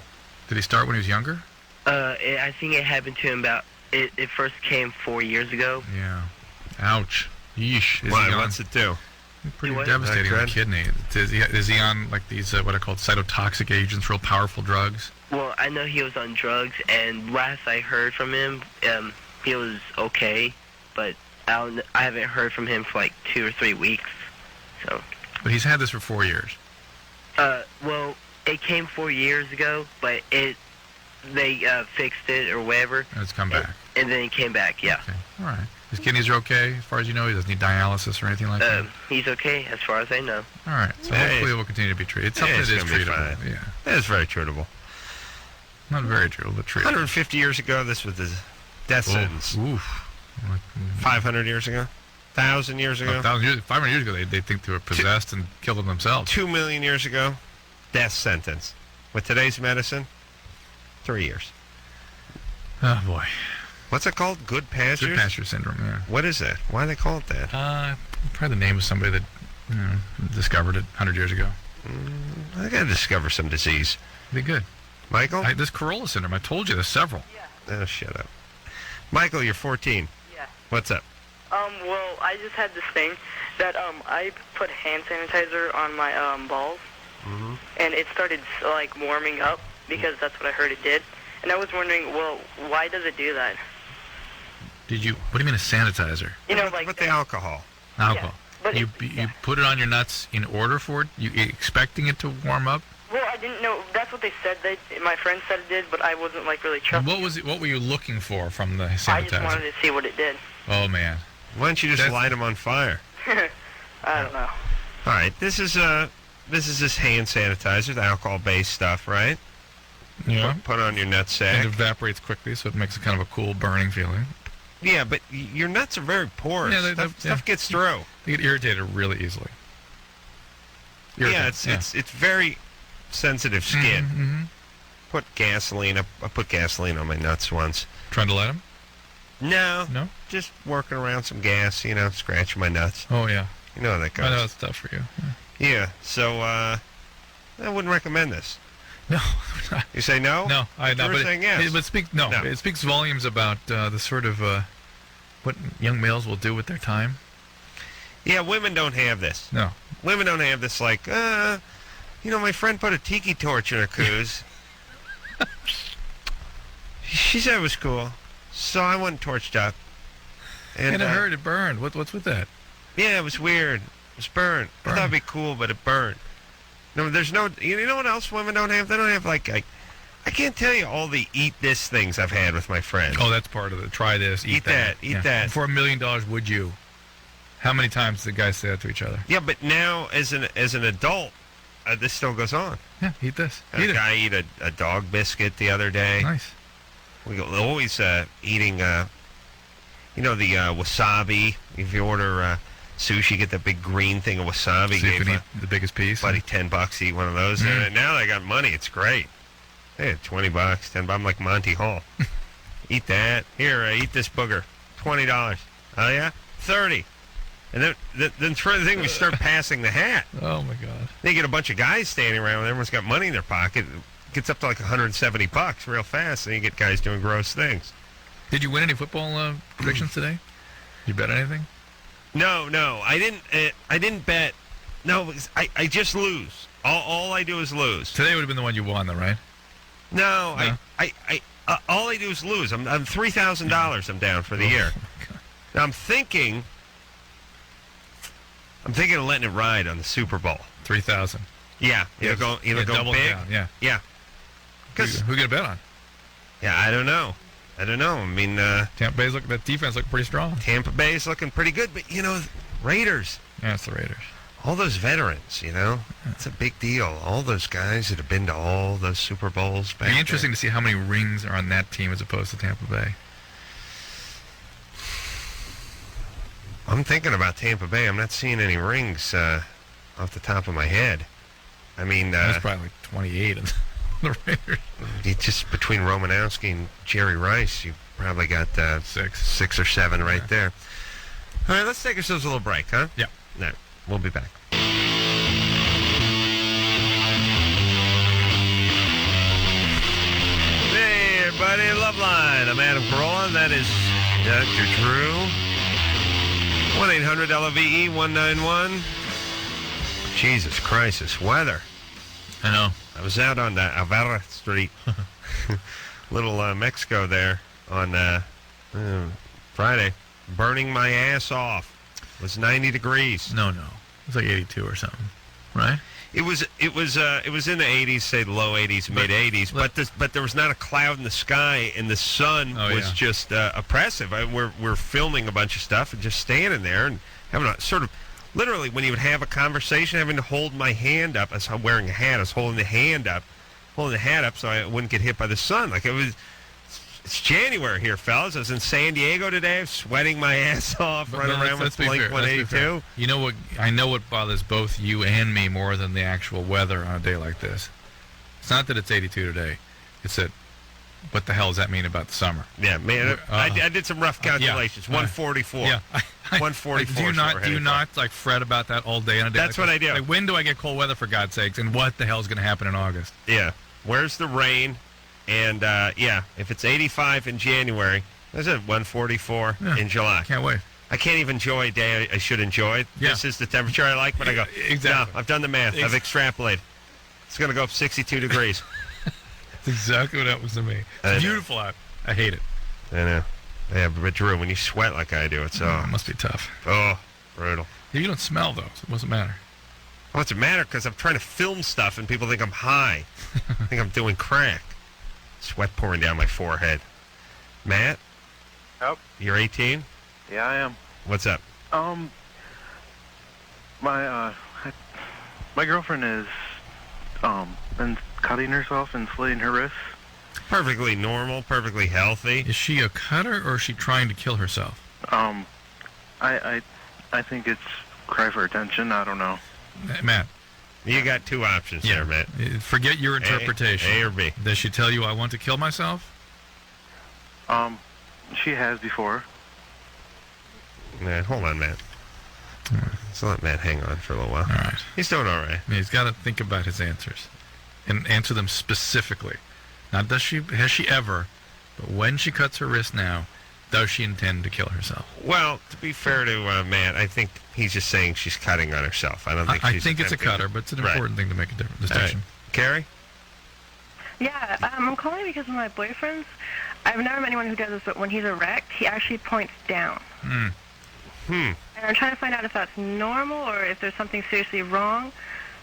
Did he start when he was younger? I think it happened to him it first came 4 years ago. Yeah. Ouch. Yeesh. Why? What's it do? Pretty What? devastating on the Good. kidney. Is he on like these what are called cytotoxic agents, real powerful drugs? Well, I know he was on drugs, and last I heard from him, he was okay, but I haven't heard from him for like 2 or 3 weeks. So, But he's had this for 4 years. well, it came 4 years ago, but they fixed it or whatever, And it's come back. and then it came back. Yeah. Okay. All right. His kidneys are okay, as far as you know. He doesn't need dialysis or anything like that. He's okay as far as I know. All right. So Hey. hopefully it will continue to be treated. It's something Hey, it's that is gonna be treatable. fine. Yeah. It's very treatable. Not very treatable, but treatable. 150 years ago, this was the death sentence. Oof. Like, 500 years ago? 1,000 years ago? 500 years ago, they think they were possessed and killed them themselves. 2 million years ago? Death sentence. With today's medicine? 3 years. Oh, boy. What's it called? Good pastures? Good pasture syndrome, yeah. What is that? Why do they call it that? Probably the name of somebody that discovered it 100 years ago. I gotta discover some disease. Be good. Michael? This Carolla syndrome, I told you, there's several. Oh, shut up. Michael, you're 14. Yeah. What's up? Well, I just had this thing that I put hand sanitizer on my balls, and it started like warming up because that's what I heard it did. And I was wondering, well, why does it do that? What do you mean a sanitizer? You know, What like about the alcohol? Alcohol. but You put it on your nuts in order for it? You expecting it to warm up? Well, I didn't know. That's what they said. My friend said it did, but I wasn't like really trusting. What were you looking for from the I just sanitizer? wanted to see what it did. Oh man. Why don't you just light them on fire? I don't know. All right, this is this hand sanitizer, the alcohol-based stuff, right? Yeah. Put on your It nutsack. evaporates quickly, so it makes a kind of a cool burning feeling. Yeah, but your nuts are very porous. Yeah, Stuff gets through. They get irritated really easily. Yeah, it's very sensitive skin. Mm-hmm. Put gasoline. I put gasoline on my nuts once. Trying to light them? No, No? just working around some gas. Scratching my nuts. Oh yeah. You know how that goes. I know it's tough for you. Yeah, so I wouldn't recommend this. No. You say no? No, I know. You were saying yes. No. It speaks volumes about the sort of what young males will do with their time. Yeah, women don't have this. No. Women don't have this like, my friend put a tiki torch in her coos. She said it was cool, so I went and torched up. And it hurt. It burned. What's with that? Yeah, it was weird. It was burned. I thought it'd be cool, but it burned. No, there's no. You know what else women don't have? They don't have like I can't tell you all the eat this things I've had with my friends. Oh, that's part of it. Try this. Eat that. Eat that. For $1 million, would you? How many times did guys say that to each other? Yeah, but now as an adult, this still goes on. Yeah, eat this. A guy ate a dog biscuit the other day. Nice. We go always eating, the wasabi. If you order sushi, get that big green thing of wasabi. So you can eat the biggest piece. Buddy, $10 to eat one of those. And now they got money. It's great. Hey, $20, $10. I'm like Monty Hall. Eat that. Here, eat this booger. $20. Oh yeah, $30. And then for the thing, we start passing the hat. Oh my God. They get a bunch of guys standing around. Everyone's got money in their pocket. It gets up to like $170 real fast. And you get guys doing gross things. Did you win any football predictions today? You bet anything? No, I didn't bet. No, because I just lose. All I do is lose. Today would have been the one you won, though, right? No, No? all I do is lose. I'm $3,000. I'm down for the year. Now I'm thinking of letting it ride on the Super Bowl. 3,000. Yeah, either go double big. down, yeah. Yeah. Who get a bet on? Yeah, I don't know. I mean, Tampa Bay's that defense looked pretty strong. Tampa Bay's looking pretty good, but Raiders. Yeah, it's the Raiders. All those veterans, it's a big deal. All those guys that have been to all those Super Bowls back It'd be interesting there. to see how many rings are on that team as opposed to Tampa Bay. I'm thinking about Tampa Bay. I'm not seeing any rings off the top of my head. I mean, There's probably like 28 of the Raiders. Just between Romanowski and Jerry Rice, you probably got 6 or 7 right there. All right, let's take ourselves a little break, huh? Yeah. All right, we'll be back. Hey, everybody, Loveline. I'm Adam Carolla. That is Dr. Drew. 1-800-LOVE-191. Jesus Christ, this weather. I know. I was out on Alvara Street, Little Mexico there on Friday, burning my ass off. It was 90 degrees. No. It was like 82 or something, right? It was in the 80s, say the low 80s, mid 80s, but there was not a cloud in the sky, and the sun was just oppressive. We're filming a bunch of stuff and just standing there and having a sort of, literally, when you would have a conversation, having to hold my hand up as I'm wearing a hat. I was holding the hat up so I wouldn't get hit by the sun. It's January here, fellas. I was in San Diego today. I was sweating my ass off, running around with Blink 182. You know what? I know what bothers both you and me more than the actual weather on a day like this. It's not that it's 82 today. It's that, what the hell does that mean about the summer? Yeah, man. I did some rough calculations. 144. Yeah. 144. Do you not fret about that all day on a day? That's like what this? I do. Like, when do I get cold weather, for God's sakes? And what the hell is going to happen in August? Yeah. Where's the rain? And, if it's 85 in January, that's it, 144 in July. Can't wait. I can't even enjoy a day I should enjoy. Yeah. This is the temperature I like, but I go, Exactly. no, I've done the math. I've extrapolated. It's going to go up 62 degrees. That's exactly what happens to me. It's beautiful out. I hate it. I know. Yeah, but Drew, when you sweat like I do, it's It must be tough. Brutal. You don't smell, though, so it doesn't matter. What's it matter? Because I'm trying to film stuff and people think I'm high. think I'm doing crack. Sweat pouring down my forehead. Matt? Yep. You're 18? Yeah, I am. What's up? My girlfriend is been cutting herself and slitting her wrists. Perfectly normal, perfectly healthy. Is she a cutter, or is she trying to kill herself? I think it's cry for attention. I don't know. Matt. You got two options there, Matt. Forget your interpretation. A or B. Does she tell you, I want to kill myself? She has before. Man, hold on, Matt. Let's let Matt hang on for a little while. All right. He's doing all right. Yeah, he's got to think about his answers and answer them specifically. Not has she ever, but when she cuts her wrist now, does she intend to kill herself? Well, to be fair to Matt, I think he's just saying she's cutting on herself. I don't think I think it's a cutter, but it's an important thing to make a distinction. Right. Carrie? Yeah, I'm calling because of my boyfriend's. I've never met anyone who does this, but when he's erect, he actually points down. And I'm trying to find out if that's normal or if there's something seriously wrong.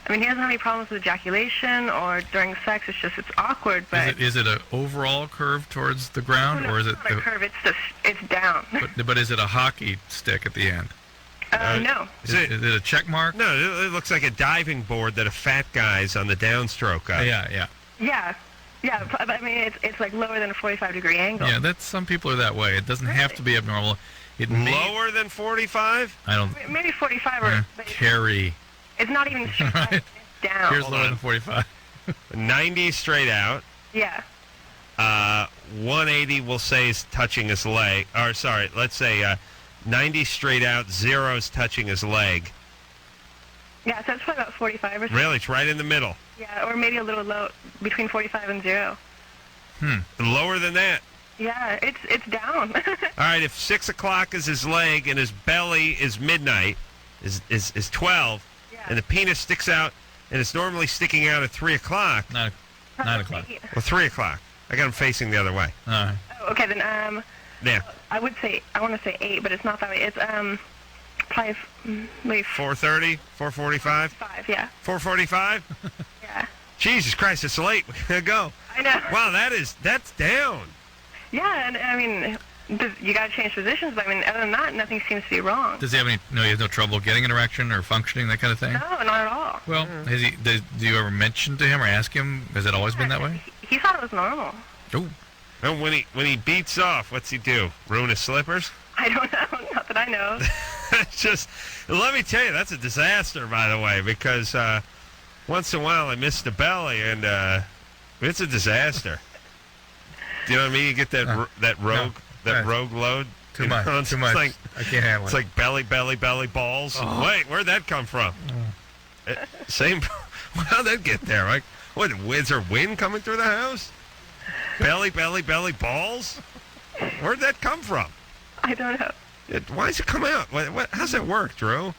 I mean, he doesn't have any problems with ejaculation or during sex. It's awkward, but... Is it an overall curve towards the ground, or is it... It's not a curve. It's down. But is it a hockey stick at the end? No. Is it a check mark? No, it looks like a diving board that a fat guy's on the downstroke of. Yeah. Yeah, but I mean, it's like lower than a 45-degree angle. Yeah, some people are that way. It doesn't have to be abnormal. Lower than 45? I don't... Maybe 45 or... Carrie. It's not even straight up, it's down. Here's lower than 45. 90 straight out. Yeah. 180 we'll say is touching his leg. Or sorry, let's say 90 straight out, 0 is touching his leg. Yeah, so it's probably about 45 or something. Really? It's right in the middle. Yeah, or maybe a little low, between 45 and 0. Lower than that. Yeah, it's down. All right, if 6 o'clock is his leg and his belly is midnight, is 12, and the penis sticks out, and it's normally sticking out at 3 o'clock. 9 o'clock. Well, 3 o'clock. I got him facing the other way. All right. Okay, then Yeah. I want to say 8, but it's not that way. It's probably maybe 4:30, 4:45, 5. Yeah. 4:45. Yeah. Jesus Christ, it's late. We gotta go. I know. Wow, that's down. Yeah, and I mean, you got to change positions, but I mean, other than that, nothing seems to be wrong. Does he have any? No, he has no trouble getting an erection or functioning, that kind of thing. No, not at all. Well, has he? Do you ever mention to him or ask him? Has it always been that way? He thought it was normal. Oh. And when he beats off, what's he do? Ruin his slippers? I don't know. Not that I know. Just let me tell you, that's a disaster, by the way, because once in a while I miss the belly, and it's a disaster. Do you know what I mean? You get that rogue load. Too much. It's Too much. Like, I can't handle it's it. like belly balls. Oh. Wait, where'd that come from? Same. How'd that get there? Like, what? Is there wind coming through the house? Belly balls. Where'd that come from? I don't know. Why does it come out? How's that work, Drew?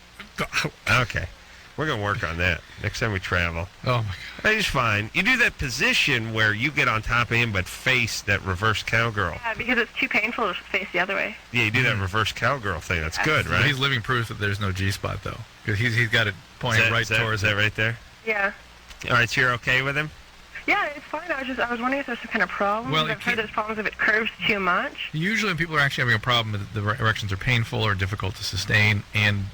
Okay. We're going to work on that next time we travel. Oh, my God. He's fine. You do that position where you get on top of him but face that reverse cowgirl. Yeah, because it's too painful to face the other way. Yeah, you do that reverse cowgirl thing. That's good, right? He's living proof that there's no G-spot, though. Because he's got it pointed towards Is that right there? Yeah. All right, so you're okay with him? Yeah, it's fine. I was wondering if there's some kind of problem. Well, I've heard there's problems if it curves too much. Usually when people are actually having a problem, the erections are painful or difficult to sustain, and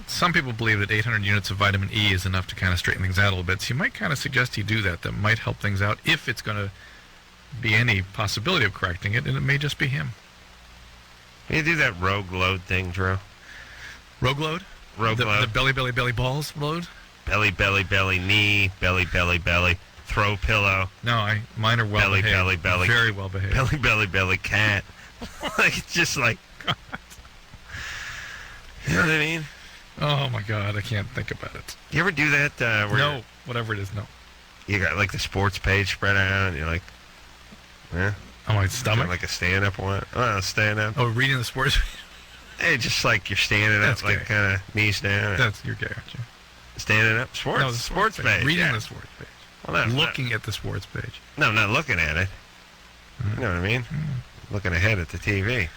some people believe that 800 units of vitamin E is enough to kind of straighten things out a little bit. So you might kind of suggest you do that. That might help things out if it's going to be any possibility of correcting it, and it may just be him. Can you do that rogue load thing, Drew? Rogue load? Rogue load. The belly balls load? Belly, knee, belly, throw pillow. No, mine are well behaved. Belly. Very well behaved. Belly, cat. Like, it's just like, you know what I mean? Oh, my God, I can't think about it. You ever do that? No, whatever it is, no. You got, like, the sports page spread out, and you're like, yeah. On my stomach? Like a stand-up one. Oh, stand-up. Oh, reading the sports page? Hey, just like you're standing That's up, like, gay. kind of knees down. You're gay, aren't you? Standing up? Sports? No, the sports page. Reading yeah. the sports page. Well, Looking at the sports page. No, I'm not looking at it. You know what I mean? Looking ahead at the TV.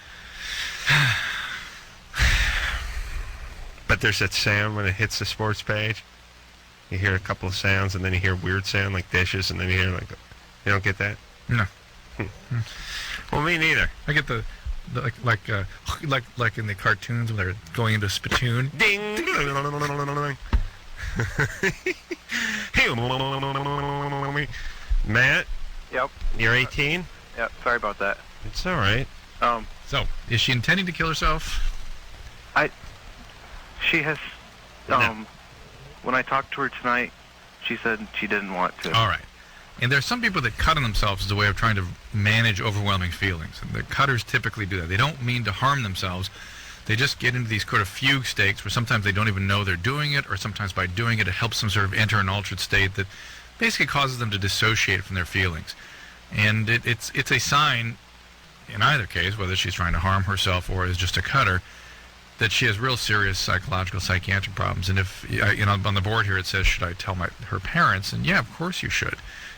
But there's that sound when it hits the sports page. You hear a couple of sounds, and then you hear weird sound like dishes, and then you hear like, you don't get that? No. Well, me neither. I get the like in the cartoons when they're going into a spittoon. Ding. Matt? Yep. You're 18? Yep. Sorry about that. It's all right. So, is she intending to kill herself? She has. No. When I talked to her tonight, she said she didn't want to. All right. And there are some people that cut on themselves as a way of trying to manage overwhelming feelings. And the cutters typically do that. They don't mean to harm themselves. They just get into these sort of fugue states where sometimes they don't even know they're doing it, or sometimes by doing it, it helps them sort of enter an altered state that basically causes them to dissociate from their feelings. And it's a sign, in either case, whether she's trying to harm herself or is just a cutter, that she has real serious psychological, psychiatric problems. And if, on the board here it says, should I tell her parents? And yeah, of course you should.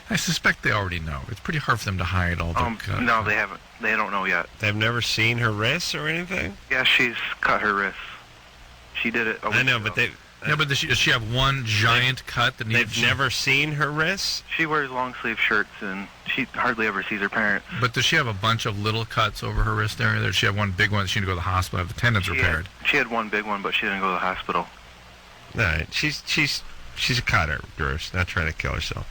I suspect they already know. It's pretty hard for them to hide all the... No, they haven't. They don't know yet. They've never seen her wrists or anything? Yeah, she's cut her wrists. She did it a week I know, ago. but they... Yeah, but does she have one giant cut that needs... They've never seen her wrists? She wears long-sleeve shirts, and she hardly ever sees her parents. But does she have a bunch of little cuts over her wrist area? Does she have one big one that she had to go to the hospital, have the tendons repaired? She had one big one, but she didn't go to the hospital. All right. She's a cutter, Bruce, not trying to kill herself.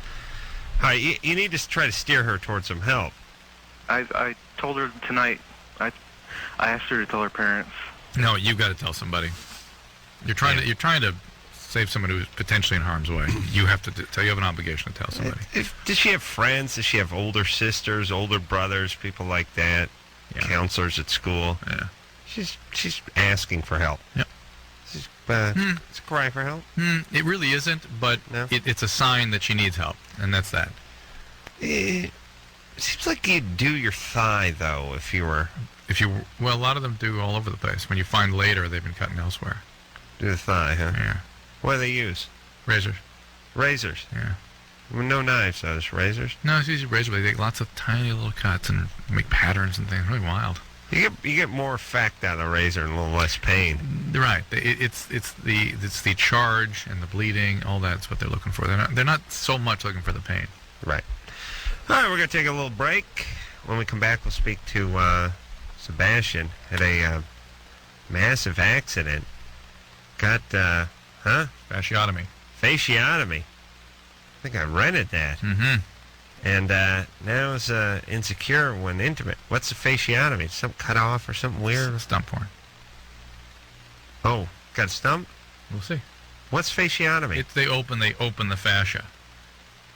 All right, you need to try to steer her towards some help. I told her tonight. I asked her to tell her parents. No, you've got to tell somebody. You're trying to save someone who's potentially in harm's way. You have to tell. You have an obligation to tell somebody. Does she have friends? Does she have older sisters, older brothers, people like that? Yeah. Counselors at school? Yeah. She's asking for help. Yep. It's a cry for help. It really isn't, but No? it's a sign that she needs help, and that's that. It seems like you'd do your thigh, though, if you were... Well, a lot of them do all over the place. When you find later, they've been cutting elsewhere. Do the thigh, huh? Yeah. What do they use? Razors. Razors? Yeah. Well, no knives, though. Just razors? No, it's usually razor, but they take lots of tiny little cuts and make patterns and things. Really wild. You get more effect out of the razor and a little less pain. Right. It's the charge and the bleeding. All that's what they're looking for. They're not so much looking for the pain. Right. All right, we're going to take a little break. When we come back, we'll speak to Sebastian. Had a massive accident. Got, Fasciotomy. Fasciotomy. I think I rented that. Mm-hmm. And now is insecure when intimate. What's a fasciotomy? Some cut off or something weird? Stump porn. Oh, got a stump? We'll see. What's fasciotomy? They open the fascia.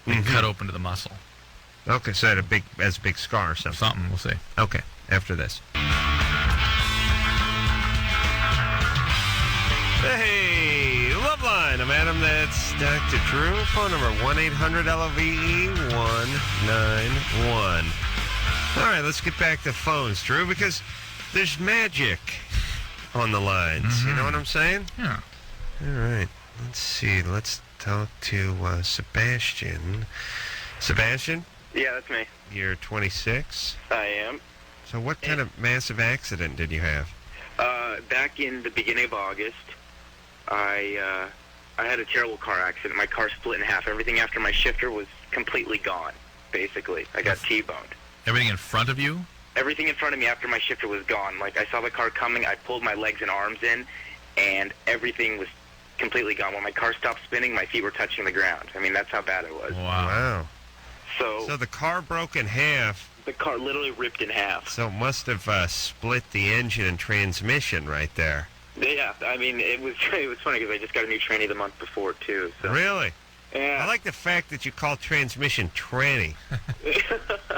They cut open to the muscle. Okay, so it has a big scar or something. Something, we'll see. Okay, after this. Hey, Loveline. I'm Adam. That's Dr. Drew. Phone number 1-800-LOVE-191. All right, let's get back to phones, Drew, because there's magic on the lines. You know what I'm saying? Yeah. All right. Let's see. Let's talk to Sebastian. Sebastian? Yeah, that's me. You're 26. I am. So what kind of massive accident did you have? Back in the beginning of August, I had a terrible car accident. My car split in half. Everything after my shifter was completely gone, basically. I got T-boned. Everything in front of you? Everything in front of me after my shifter was gone. Like, I saw the car coming, I pulled my legs and arms in, and everything was completely gone. When my car stopped spinning, my feet were touching the ground. I mean, that's how bad it was. Wow. So the car broke in half. The car literally ripped in half. So it must have split the engine and transmission right there. Yeah, I mean, it was funny because I just got a new tranny the month before, too. So. Really? Yeah. I like the fact that you call transmission tranny.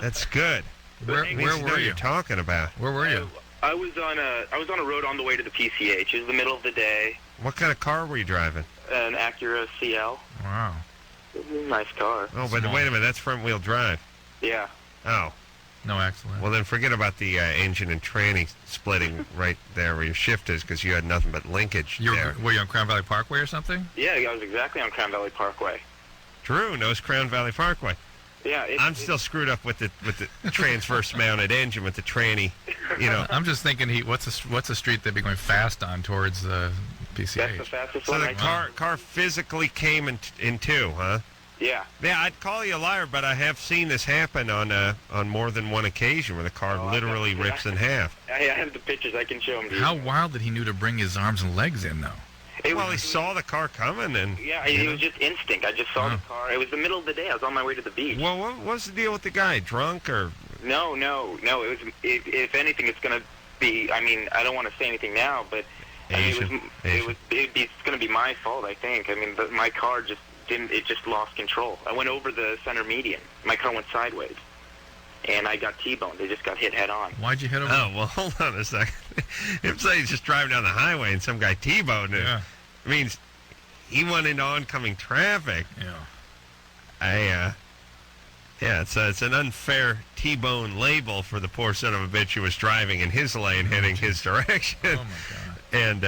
That's good. Where were you? You're talking about. Where were you? I was on a road on the way to the PCH. It was the middle of the day. What kind of car were you driving? An Acura CL. Wow. It was a nice car. Oh, but wait a minute. That's front-wheel drive. Yeah. Oh. No accident. Well, then forget about the engine and tranny splitting right there where your shift is because you had nothing but linkage there. Were you on Crown Valley Parkway or something? Yeah, I was exactly on Crown Valley Parkway. Drew knows Crown Valley Parkway. Yeah. I'm still screwed up with the transverse-mounted engine with the tranny. You know. I'm just thinking, what's a street they'd be going fast on towards the PCH? That's the fastest So one. the car physically came in two, huh? Yeah. Yeah, I'd call you a liar, but I have seen this happen on more than one occasion where the car literally rips in half. I have the pictures. I can show them to you. How wild did he knew to bring his arms and legs in, though? He saw the car coming, and yeah, it was just instinct. I just saw the car. It was the middle of the day. I was on my way to the beach. Well, what was the deal with the guy? Drunk or? No. It was. If anything, it's gonna be. I mean, I don't want to say anything now, but it's gonna be my fault. I think. I mean, my car just didn't. It just lost control. I went over the center median. My car went sideways, and I got T-boned. They just got hit head on. Why'd you hit him? Oh, well, hold on a second. If somebody's just driving down the highway and some guy T-boned it, it means he went into oncoming traffic. Yeah. It's an unfair T-bone label for the poor son of a bitch who was driving in his lane, heading his direction, Oh, my God. and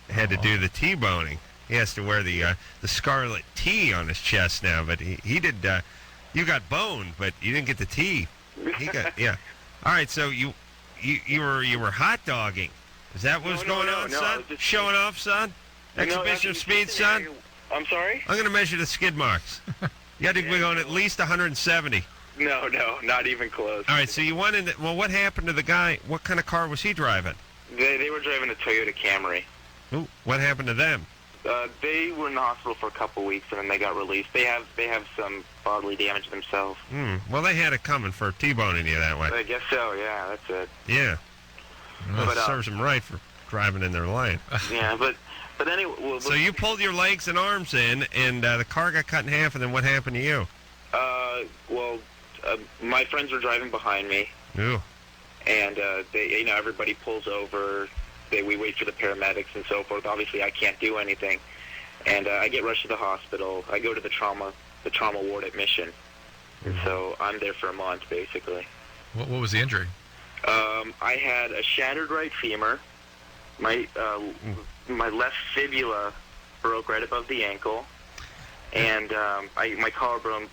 had to do the T-boning. He has to wear the scarlet T on his chest now, but he did. You got boned, but you didn't get the T. He got All right, so you were hot dogging. Is that what was going on, son? Showing off, son? Exhibition of speed, son? I'm sorry? I'm going to measure the skid marks. You had to be going at least 170. No, not even close. All right, so you went in. Well, what happened to the guy? What kind of car was he driving? They were driving a Toyota Camry. Ooh, what happened to them? They were in the hospital for a couple weeks, and then they got released. They have some bodily damage themselves. Well, they had it coming for T-boning you that way. I guess so, yeah, that's it. Yeah. Well, But, it serves them right for driving in their lane. Yeah, but anyway... Well, so you pulled your legs and arms in, and the car got cut in half, and then what happened to you? My friends were driving behind me. Ooh. And, everybody pulls over. We wait for the paramedics and so forth. Obviously, I can't do anything. And I get rushed to the hospital. I go to the trauma ward at Mission. And so I'm there for a month, basically. What was the injury? I had a shattered right femur. My left fibula broke right above the ankle, and my collarbone.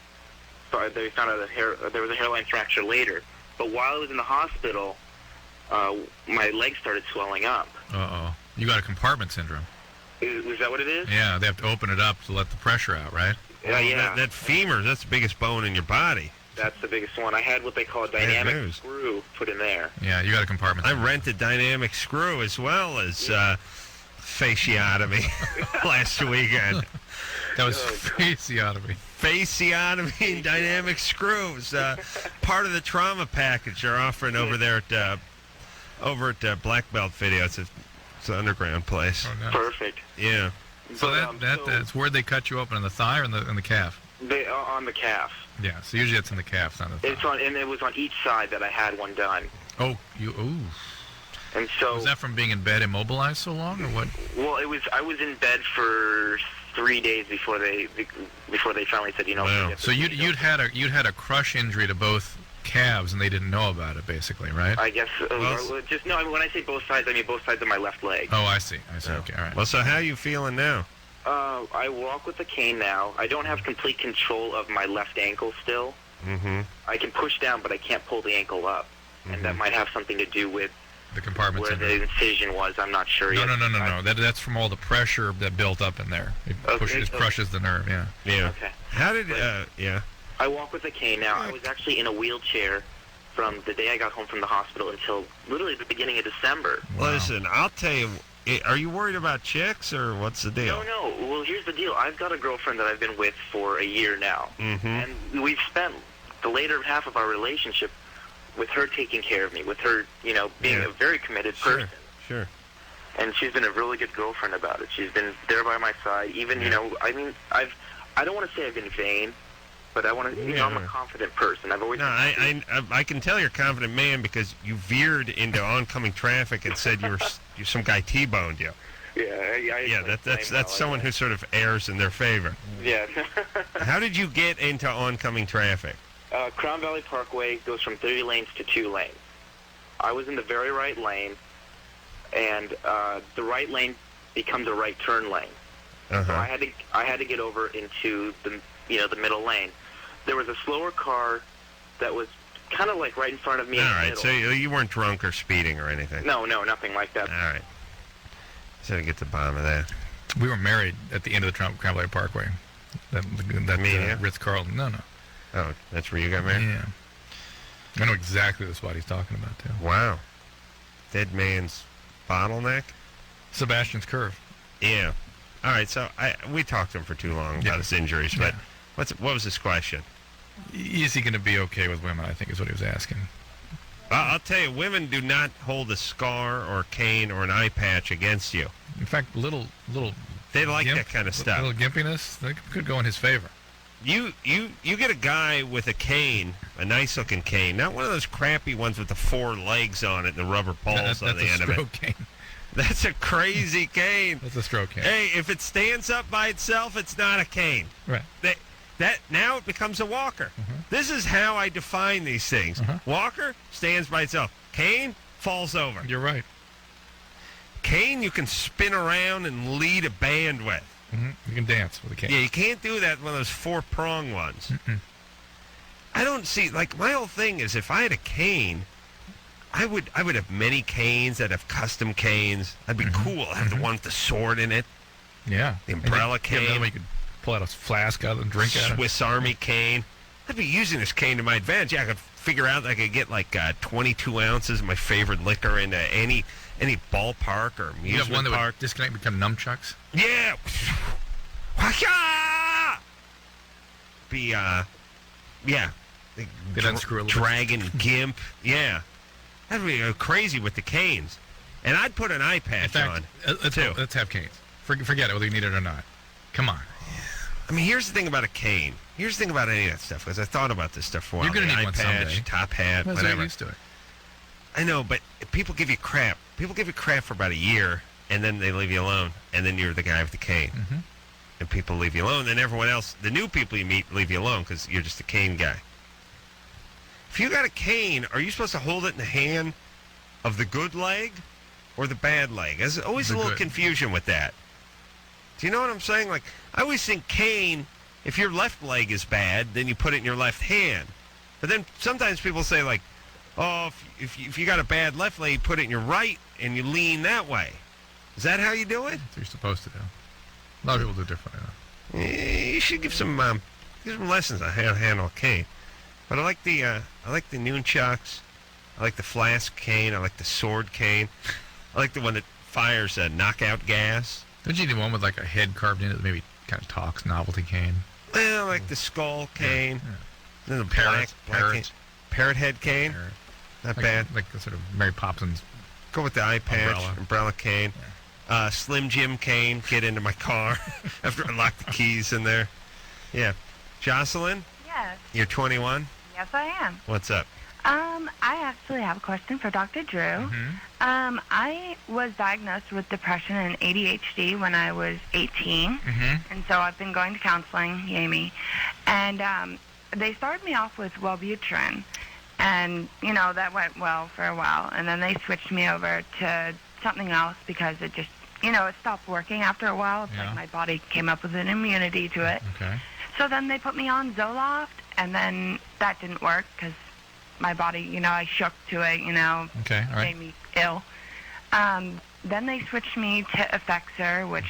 They found out there was a hairline fracture later. But while I was in the hospital, my legs started swelling up. Uh-oh. You got a compartment syndrome. Is that what it is? Yeah, they have to open it up to let the pressure out, right? Yeah. That femur, that's the biggest bone in your body. That's the biggest one. I had what they call a dynamic screw put in there. Yeah, you got a compartment I syndrome. rented dynamic screw as well as fasciotomy last weekend. That was fasciotomy. Fasciotomy and dynamic screws. Part of the trauma package they're offering over there at Black Belt Video. It's an underground place. Oh, nice. Perfect. Yeah. So that's where they cut you open, in the thigh or in the calf? On the calf. Yeah, so usually it's in the calf, not the thigh. And it was on each side that I had one done. Ooh. And so was that from being in bed immobilized so long, or what? Well, I was in bed for 3 days before they finally said, Wow. So you'd had a crush injury to both calves, and they didn't know about it, basically, right? I guess when I say both sides, I mean both sides of my left leg. Oh, I see. Okay, all right. Well, so how are you feeling now? I walk with a cane now. I don't have complete control of my left ankle still. Mm-hmm. I can push down, but I can't pull the ankle up, and that might have something to do with the compartment where syndrome. the incision was. I'm not sure yet. No. That's from all the pressure that built up in there. It crushes the nerve. Yeah. Okay. How did? I walk with a cane now. I was actually in a wheelchair from the day I got home from the hospital until literally the beginning of December. Wow. Listen, I'll tell you. Are you worried about chicks, or what's the deal? No. Well, here's the deal. I've got a girlfriend that I've been with for a year now. Mm-hmm. And we've spent the later half of our relationship with her taking care of me, with her, being a very committed person. Sure. And she's been a really good girlfriend about it. She's been there by my side. Even, I don't want to say I've been vain, but I want to, I'm a confident person. I've always. No, I can tell you're a confident man because you veered into oncoming traffic and said some guy T-boned you. Yeah, that's someone who sort of errs in their favor. Yeah. How did you get into oncoming traffic? Crown Valley Parkway goes from 3 lanes to 2 lanes. I was in the very right lane, and the right lane becomes a right turn lane. Uh-huh. So I had to get over into the middle lane. There was a slower car that was kind of like right in front of me. All in the right, middle. so you weren't drunk or speeding or anything? No, nothing like that. All right. So to get to the bottom of that. We were married at the end of the Crown Valley Parkway. That Ritz-Carlton. No. Oh, that's where you got married? Yeah. I know exactly the spot he's talking about, too. Wow. Dead man's bottleneck? Sebastian's Curve. Yeah. All right, so we talked to him for too long about his injuries, but what was his question? Is he going to be okay with women, I think is what he was asking. I'll tell you, women do not hold a scar or a cane or an eye patch against you. In fact, little they like that kind of stuff. Little gimpiness, that could go in his favor. You get a guy with a cane, a nice-looking cane, not one of those crappy ones with the 4 legs on it and the rubber balls on the end of it. That's a stroke cane. That's a crazy cane. That's a stroke cane. Hey, if it stands up by itself, it's not a cane. Right. That now it becomes a walker. Mm-hmm. This is how I define these things. Mm-hmm. Walker stands by itself. Cane falls over. You're right. Cane you can spin around and lead a band with. Mm-hmm. You can dance with a cane. Yeah, you can't do that with one of those 4-prong ones. Mm-mm. I don't see, my whole thing is if I had a cane, I would have many canes. I'd have custom canes. That'd be cool. I'd have the one with the sword in it. Yeah. The umbrella cane. Yeah, then we could pull out a flask out and drink out of it. Swiss Army cane. I'd be using this cane to my advantage. Yeah, I could figure out I could get 22 ounces of my favorite liquor into any ballpark or amusement you have one that park. would disconnect and become nunchucks? Yeah. They'd unscrew a little Dragon Gimp. Yeah. That'd be crazy with the canes. And I'd put an eye patch on, too. Let's have canes. Forget it, whether you need it or not. Come on. I mean, here's the thing about a cane. Here's the thing about any of that stuff, because I thought about this stuff for a while. You're going to need eye one patch, someday. top hat, Well, whatever. you're used to it. I know, but people give you crap. People give you crap for about a year, and then they leave you alone, and then you're the guy with the cane. Mm-hmm. And people leave you alone, and everyone else, the new people you meet, leave you alone because you're just a cane guy. If you got a cane, are you supposed to hold it in the hand of the good leg or the bad leg? There's always a little confusion with that. Do you know what I'm saying? Like, I always think cane, if your left leg is bad, then you put it in your left hand. But then sometimes people say, like, oh, if you got a bad left leg, you put it in your right and you lean that way. Is that how you do it? That's what you're supposed to do. A lot of people do differently, though. You should give some lessons on how to handle a cane. But I like the nunchucks. I like the flask cane. I like the sword cane. I like the one that fires knockout gas. Don't you need one with like a head carved in it that maybe kind of talks, novelty cane? Well, I like the skull cane. Yeah. Then the parrot head cane. Parrot. Not like, bad. Like the sort of Mary Poppins. Go with the eye patch, umbrella cane. Yeah. Slim Jim cane. Get into my car after I lock the keys in there. Yeah. Jocelyn? Yes. You're 21? Yes, I am. What's up? I actually have a question for Dr. Drew. Mm-hmm. I was diagnosed with depression and ADHD when I was 18, and so I've been going to counseling, yay me. And they started me off with Wellbutrin, and, you know, that went well for a while. And then they switched me over to something else because it just, you know, it stopped working after a while. It's like my body came up with an immunity to it. Okay. So then they put me on Zoloft, and then that didn't work because my body, you know, I shook to it, you know, made me ill. Then they switched me to Effexor, which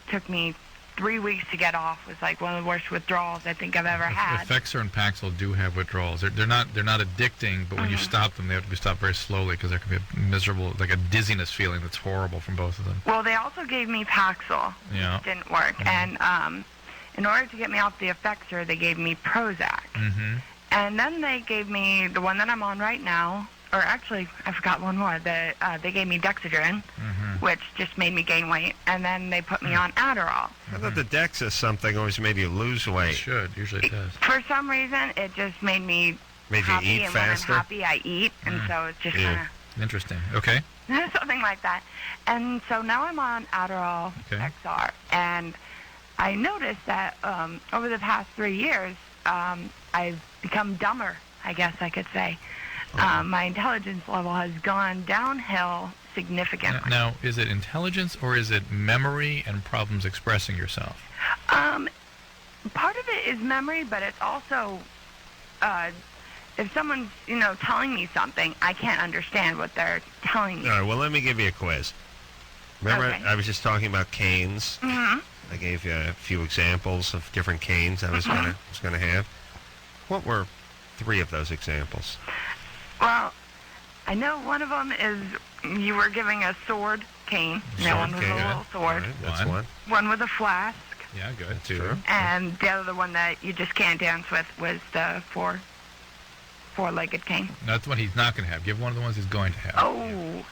took me 3 weeks to get off. It was like one of the worst withdrawals I think I've ever had. Effexor and Paxil do have withdrawals. They're not addicting, but when you stop them, they have to be stopped very slowly because there can be a miserable, like a dizziness feeling that's horrible from both of them. Well, they also gave me Paxil, which didn't work, and in order to get me off the Effexor, they gave me Prozac. And then they gave me the one that I'm on right now, or actually, I forgot one more. They gave me Dexedrine, which just made me gain weight, and then they put me on Adderall. I thought the Dex is something always made you lose weight. It should. Usually it does. For some reason, it just made me happy, you eat and faster? when I'm happy, I eat, and so it's just kind of... Interesting. Okay. something like that. And so now I'm on Adderall XR, and I noticed that over the past 3 years, I've become dumber, I guess I could say. My intelligence level has gone downhill significantly. Now, is it intelligence or is it memory and problems expressing yourself? Part of it is memory, but it's also if someone's, you know, telling me something, I can't understand what they're telling me. All right, well, let me give you a quiz. Remember, I was just talking about canes. I gave you a few examples of different canes I was gonna have. What were 3 of those examples? Well, I know one of them is you were giving a sword cane. One was a little sword. Right, that's one. One with a flask. Yeah, good. That's true. And the other one that you just can't dance with was the four-legged cane. No, that's one he's not going to have. Give one of the ones he's going to have. Oh.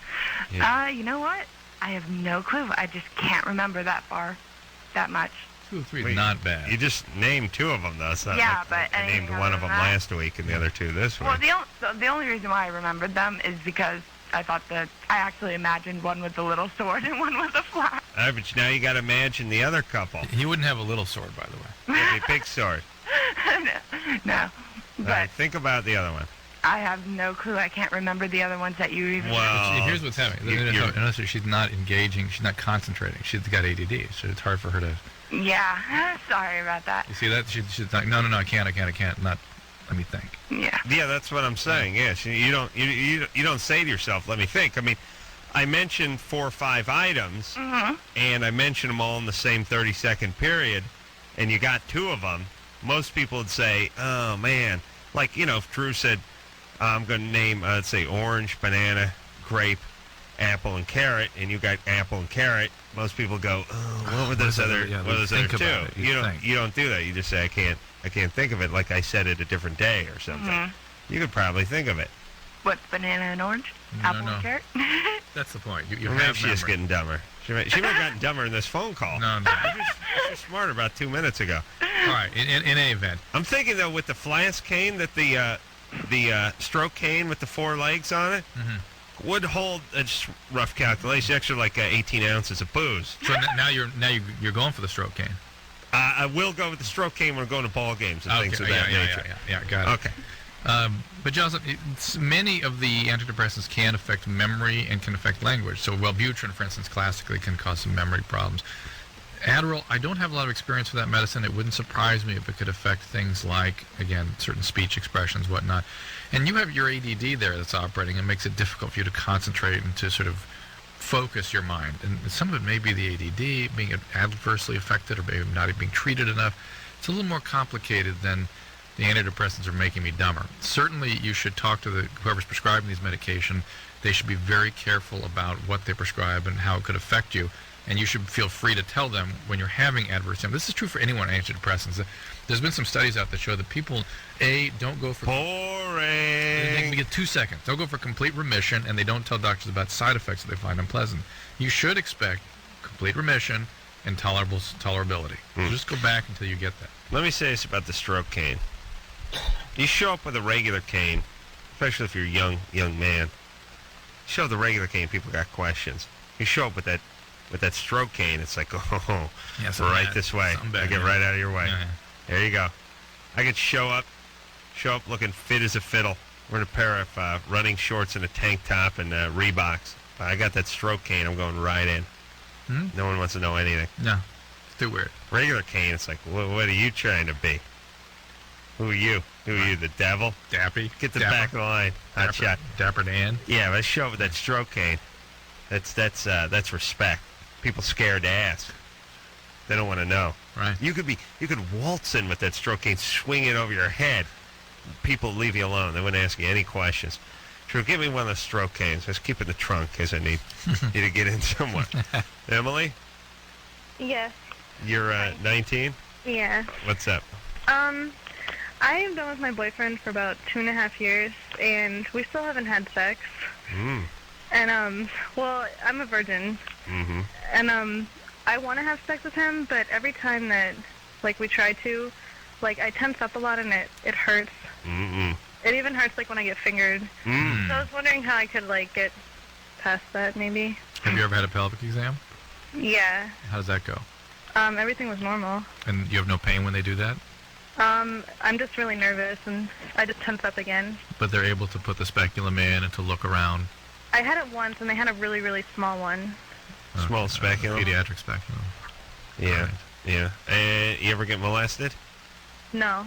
You know what? I have no clue. I just can't remember that much. 2 or 3 is not bad. You just named 2 of them, though. It's not but I named one of them last week and the other 2 this week. Well, the only reason why I remembered them is because I thought that I actually imagined one with a little sword and one with a flask. But now you got to imagine the other couple. He wouldn't have a little sword, by the way. It'd be a big sword. No. But All right, think about the other one. I have no clue. I can't remember the other ones that you even... Well, here's what's happening. Notice she's not engaging. She's not concentrating. She's got ADD, so it's hard for her to... Yeah, sorry about that. You see that? She's like, no, I can't. Not... Let me think. Yeah, that's what I'm saying. Yes, you don't say to yourself, "Let me think." I mean, I mentioned 4 or 5 items, and I mentioned them all in the same 30-second period, and you got 2 of them. Most people would say, "Oh man," like if Drew said, "I'm going to name, let's say, orange, banana, grape, apple, and carrot," and you got apple and carrot. Most people go, "Oh, what were those other 2?" You don't do that. You just say, I can't think of it, like I said it a different day or something. You could probably think of it. What's banana and orange? Apple and carrot? That's the point. You maybe have she's just getting dumber. She might have gotten dumber in this phone call. No. She was smart about 2 minutes ago. All right, in any event. I'm thinking, though, with the flask cane, that the stroke cane with the 4 legs on it would hold, just rough calculation, extra like 18 ounces of booze. So now you're going for the stroke cane. I will go with the stroke cane when I'm going to ball games and things of that nature. Yeah, got it. Okay. But Johnson, many of the antidepressants can affect memory and can affect language. So Wellbutrin, for instance, classically can cause some memory problems. Adderall, I don't have a lot of experience with that medicine. It wouldn't surprise me if it could affect things like, again, certain speech expressions, whatnot. And you have your ADD there that's operating and makes it difficult for you to concentrate and to sort of focus your mind. And some of it may be the ADD being adversely affected or maybe not being treated enough. It's a little more complicated than the antidepressants are making me dumber. Certainly you should talk to whoever's prescribing these medication. They should be very careful about what they prescribe and how it could affect you. And you should feel free to tell them when you're having adverse symptoms. This is true for anyone on antidepressants. There's been some studies out that show that people, don't go for... Boring! They get 2 seconds. Don't go for complete remission, and they don't tell doctors about side effects that they find unpleasant. You should expect complete remission and tolerability. So just go back until you get that. Let me say this about the stroke cane. You show up with a regular cane, especially if you're a young man. Show the regular cane, people got questions. You show up with that stroke cane, it's like, Yes, right this way. I get right out of your way. Yeah. There you go. I could show up looking fit as a fiddle. Wearing a pair of running shorts and a tank top and Reeboks. But I got that stroke cane, I'm going right in. No one wants to know anything. No, it's too weird. Regular cane, it's like, what are you trying to be? Who are you? The devil? Dappy? Get to the back of the line. Hot shot. Dapper Dan? Yeah, let's show up with that stroke cane. That's respect. People scared to ask. They don't want to know. Right. You could waltz in with that stroke cane, swing it over your head. People leave you alone. They wouldn't ask you any questions. Drew, give me one of those stroke canes. Just keep it in the trunk in case I need you to get in somewhere. Emily, Yes. you're 19? Yeah. What's up? I have been with my boyfriend for about 2.5 years, and we still haven't had sex. And, well, I'm a virgin. Mm-hmm. And, I want to have sex with him, but every time that, like, we try to, like, I tense up a lot and it hurts. Mm-mm. It even hurts, like, when I get fingered. So I was wondering how I could, like, get past that, maybe. Have you ever had a pelvic exam? Yeah. How does that go? Everything was normal. And you have no pain when they do that? I'm just really nervous, and I just tense up again. But they're able to put the speculum in and to look around? I had it once, and they had a really, really small one. Small speculum? Pediatric speculum. Yeah, Right. yeah. And you ever get molested? No.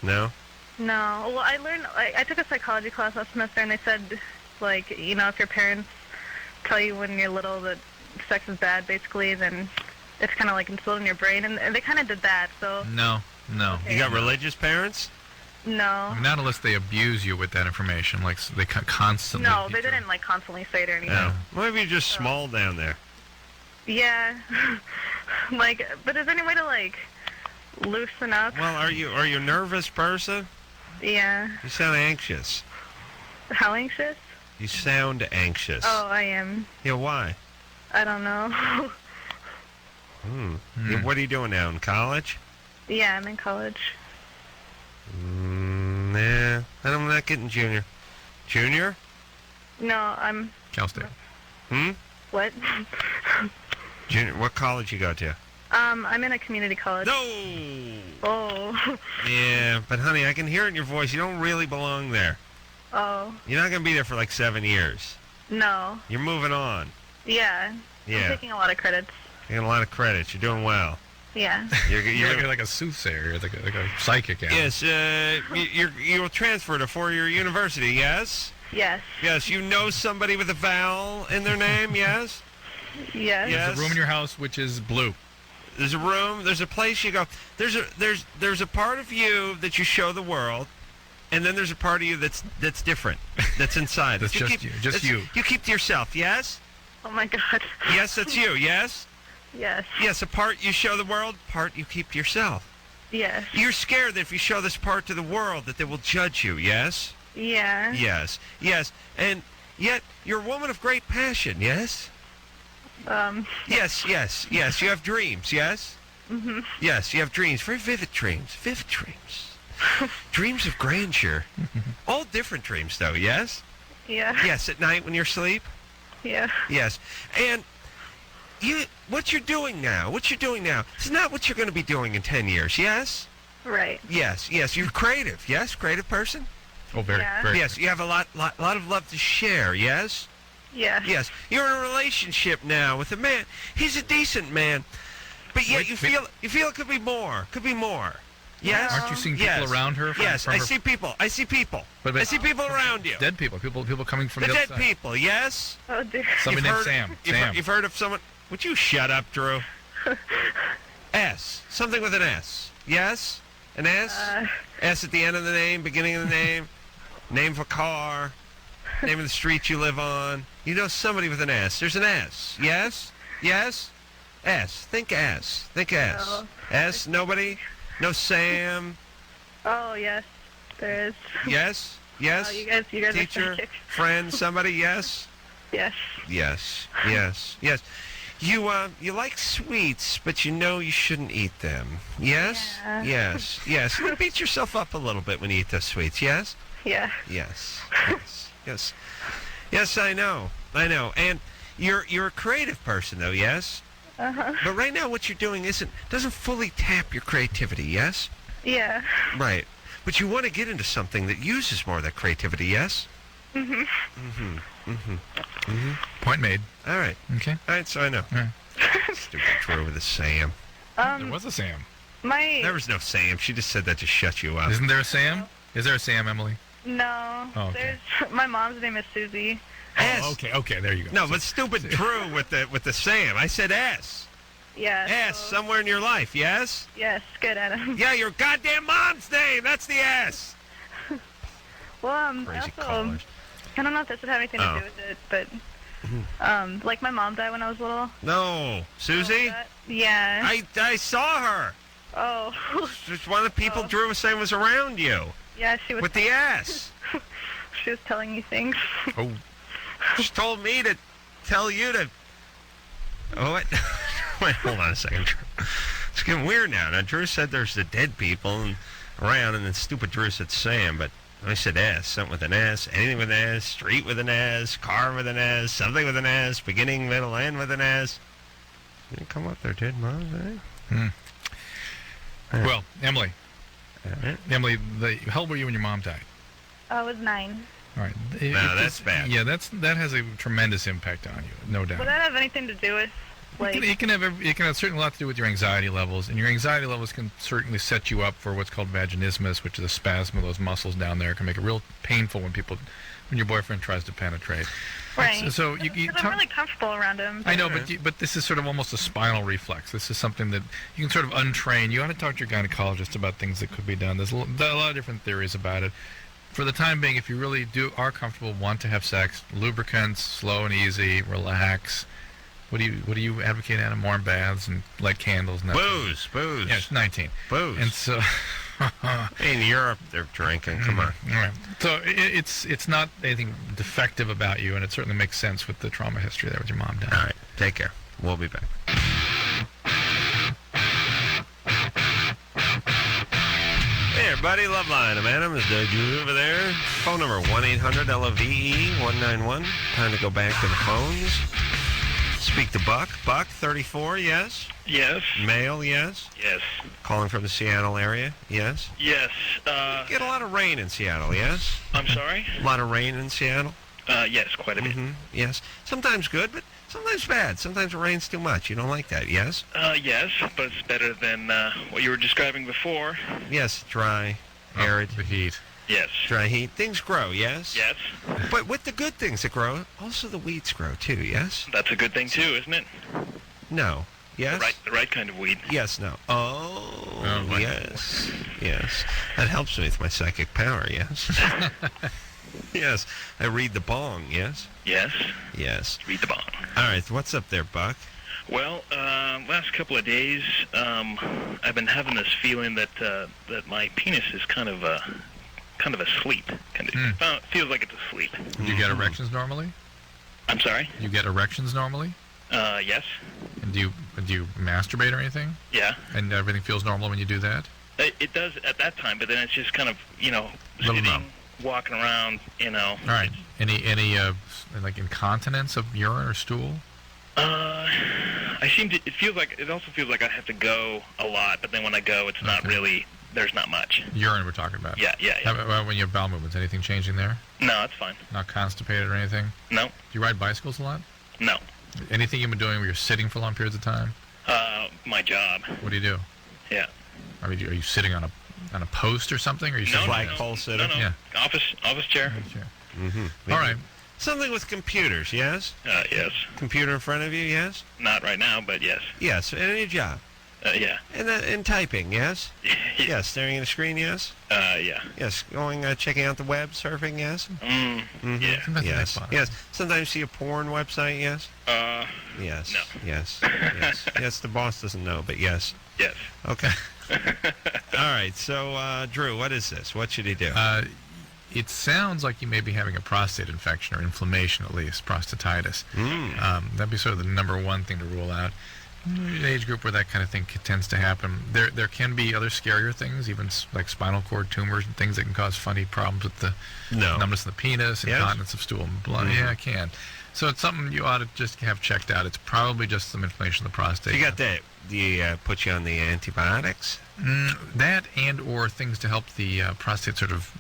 No? No. Well, I took a psychology class last semester, and they said, like, you know, if your parents tell you when you're little that sex is bad, basically, then it's kind of like instilled in your brain, and they kind of did that, so... No. You got religious parents? No. I mean, not unless they abuse you with that information, like they constantly... No, they didn't, like, constantly say it or anything. No. Maybe you're just small down there. Yeah. Like, but is there any way to, like, loosen up? Well, are you a nervous person? Yeah. You sound anxious. How anxious? You sound anxious. Oh, I am. Yeah, why? I don't know. Yeah, what are you doing now, in college? Yeah, I'm in college. Nah, I'm not getting junior. Junior? No, I'm... Cal State. What? Junior, what college you go to? I'm in a community college. No! Oh. Yeah, but honey, I can hear it in your voice. You don't really belong there. Oh. You're not going to be there for like 7 years. No. You're moving on. Yeah. Yeah. I'm taking a lot of credits. You got a lot of credits. You're doing well. Yeah. You're like a soothsayer, like a psychic. Yes, you'll transfer to 4-year university, yes? Yes. Yes, you know somebody with a vowel in their name, yes? Yes. There's a room in your house which is blue. There's a room, there's a place you go. There's a part of you that you show the world, and then there's a part of you that's different, that's inside. That's just you. You keep to yourself, yes? Oh, my God. Yes, that's you, yes? Yes. Yes, a part you show the world, part you keep to yourself. Yes. You're scared that if you show this part to the world that they will judge you, yes? Yeah. Yes, yes. And yet, you're a woman of great passion, yes? Yes. You have dreams, yes? Mm-hmm. Yes, you have dreams. Very vivid dreams. Dreams of grandeur. All different dreams, though, yes? Yeah. Yes, at night when you're asleep? Yeah. Yes. And what you're doing now, it's not what you're going to be doing in 10 years, yes? Right. Yes, you're creative. Yes, creative person. Oh, very, Yeah. very. Yes, you have a lot of love to share. Yes. Yeah. Yes, you're in a relationship now with a man. He's a decent man, but yet you feel it could be more. Could be more. Yes. Aren't you seeing people around her? Yes, from I her? see people. I see people. But I see people around you. Dead people. People coming from The the dead outside. people. Yes. Oh dear. Somebody named Sam. You've heard of someone? Would you shut up, Drew? S. Something with an S. Yes. An S. S at the end of the name, beginning of the name, name of a car, name of the street you live on. You know somebody with an S. There's an S. Yes? Yes? S. Think S. Think S. No. S. Nobody? No Sam? Oh yes, there is. Yes? Yes? Oh, you guys Teacher? are psychic. Friend? Somebody? Yes? Yes. Yes. Yes. Yes. You like sweets, but you know you shouldn't eat them. Yes? Yeah. Yes. Yes. You beat yourself up a little bit when you eat those sweets. Yes? Yeah. Yes. Yes. Yes. Yes, I know. And you're a creative person though, yes? Uh-huh. But right now what you're doing doesn't fully tap your creativity, yes? Yeah. Right. But you want to get into something that uses more of that creativity, yes? Mhm. Point made. All right. Okay. All right, so I know. Yeah. Stupid Drew with a Sam. There was a Sam. My There was no Sam. She just said that to shut you up. Isn't there a Sam? Is there a Sam, Emily? no. Oh, okay. There's my mom's name is Susie. S. Oh, okay, there you go. No, but stupid Drew with the Sam. I said S. Yeah. S, so- somewhere in your life, yes? Yes. Good, Adam. Yeah, your goddamn mom's name. That's the S. Well, Crazy also, callers. I don't know if this would have anything Oh. to do with it, but like my mom died when I was little. No. Susie? Yeah. I saw her. Oh. Just one of the people Drew was saying was around you. Yeah, she was. With the S. She was telling you things. Oh. She told me to tell you to... Oh, what? Wait, hold on a second, Drew. It's getting weird now. Now, Drew said there's the dead people around, and then stupid Drew said Sam, but I said S, something with an S, anything with an S, street with an S, car with an S, something with an S, beginning, middle, end with an S. Didn't come up there, did Mom? Well, Emily. Right. Emily, how old were you when your mom died? I was 9. All right. No, that's bad. Yeah, that has a tremendous impact on you, no doubt. Would that have anything to do with, like... It can have certainly a lot to do with your anxiety levels, and your anxiety levels can certainly set you up for what's called vaginismus, which is a spasm of those muscles down there. It can make it real painful when your boyfriend tries to penetrate. Right. So you Because I'm really comfortable around him. I know, but this is sort of almost a spinal reflex. This is something that you can sort of untrain. You ought to talk to your gynecologist about things that could be done. There's a lot of different theories about it. For the time being, if you really are comfortable, want to have sex, lubricants, slow and easy, relax. What do you advocate, Adam? Warm baths and light candles. And Booze. Yeah, it's 19. Booze. And so in Europe, they're drinking. Come on. All right. So it's not anything defective about you, and it certainly makes sense with the trauma history there with your mom dying. All right. Take care. We'll be back. Hey, everybody. Loveline. I'm Adam. Is Doug over there? Phone number 1-800-LOVE-191. Time to go back to the phones. Speak to Buck. Buck, 34, yes? Yes. Male, yes? Yes. Calling from the Seattle area, yes? Yes. Get a lot of rain in Seattle, yes? I'm sorry? A lot of rain in Seattle? Yes, quite a bit. Yes. Sometimes good, but sometimes bad. Sometimes it rains too much. You don't like that, yes? Yes, but it's better than what you were describing before. Yes, dry, arid. The heat. Yes. Dry heat. Things grow, yes? Yes. But with the good things that grow, also the weeds grow too, yes? That's a good thing too, isn't it? No. Yes? The right kind of weed. Yes, no. Oh, yes. Yes. That helps me with my psychic power, yes? Yes. I read the bong, yes? Yes. Yes. Read the bong. All right. What's up there, Buck? Well, last couple of days, I've been having this feeling that that my penis is kind of asleep. Feels like it's asleep. Do you get erections normally? I'm sorry? You get erections normally? Yes. And do you masturbate or anything? Yeah. And everything feels normal when you do that? It does at that time, but then it's just kind of, Little sitting, numb. walking around, All right. Any like incontinence of urine or stool? It also feels like I have to go a lot, but then when I go, it's not really there's not much. Urine we're talking about. Yeah. How about when you have bowel movements? Anything changing there? No, it's fine. Not constipated or anything? No. Do you ride bicycles a lot? No. Anything you've been doing where you're sitting for long periods of time? My job. What do you do? Yeah. I mean, are you sitting on a post or something? Or are you sitting flagpole sitter? No. Yeah. Office chair. Mm-hmm. All right. Something with computers, yes? Yes. Computer in front of you, yes? Not right now, but yes. Yes, and your job. Yeah. And typing, yes? Yes, staring at a screen, yes? Yeah. Yes, going, checking out the web, surfing, yes? Mm-hmm. Yeah. Yes, yes. Sometimes see a porn website, yes? Yes. No. Yes. Yes. Yes, the boss doesn't know, but yes. Yes. Okay. All right, so, Drew, what is this? What should he do? It sounds like you may be having a prostate infection or inflammation, at least, prostatitis. That'd be sort of the number one thing to rule out. An age group where that kind of thing tends to happen. There can be other scarier things, even like spinal cord tumors and things that can cause funny problems with the numbness of the penis, incontinence of stool and blood. Yeah, it can. So it's something you ought to just have checked out. It's probably just some inflammation of the prostate. So you got that? Do you put you on the antibiotics? That and or things to help the prostate sort of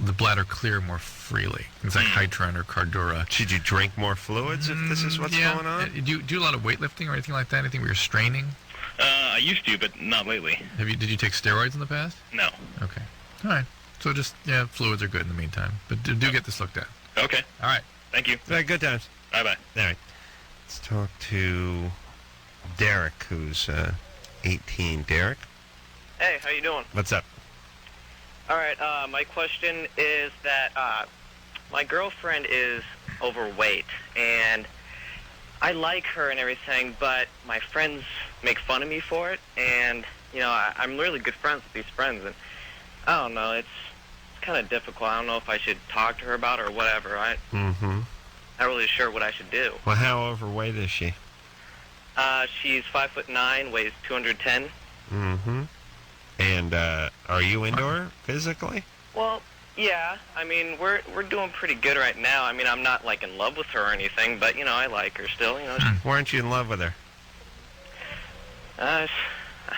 the bladder clear more freely. Things like Hitron or Cardura. Should you drink more fluids if this is what's going on? Do you do a lot of weightlifting or anything like that? Anything where you're straining? I used to, but not lately. Did you take steroids in the past? No. Okay. All right. So just, fluids are good in the meantime. But do get this looked at. Okay. All right. Thank you. All right, good times. Bye-bye. All right. Let's talk to Derek, who's 18. Derek? Hey, how you doing? What's up? All right, my question is that my girlfriend is overweight, and I like her and everything, but my friends make fun of me for it, and, I'm really good friends with these friends, and I don't know, it's kind of difficult. I don't know if I should talk to her about it or whatever. Mm-hmm. Not really sure what I should do. Well, how overweight is she? She's 5'9", weighs 210. Mm-hmm. And are you into her physically? Well, yeah. I mean, we're doing pretty good right now. I mean, I'm not like in love with her or anything, but I like her still. Why aren't you in love with her? I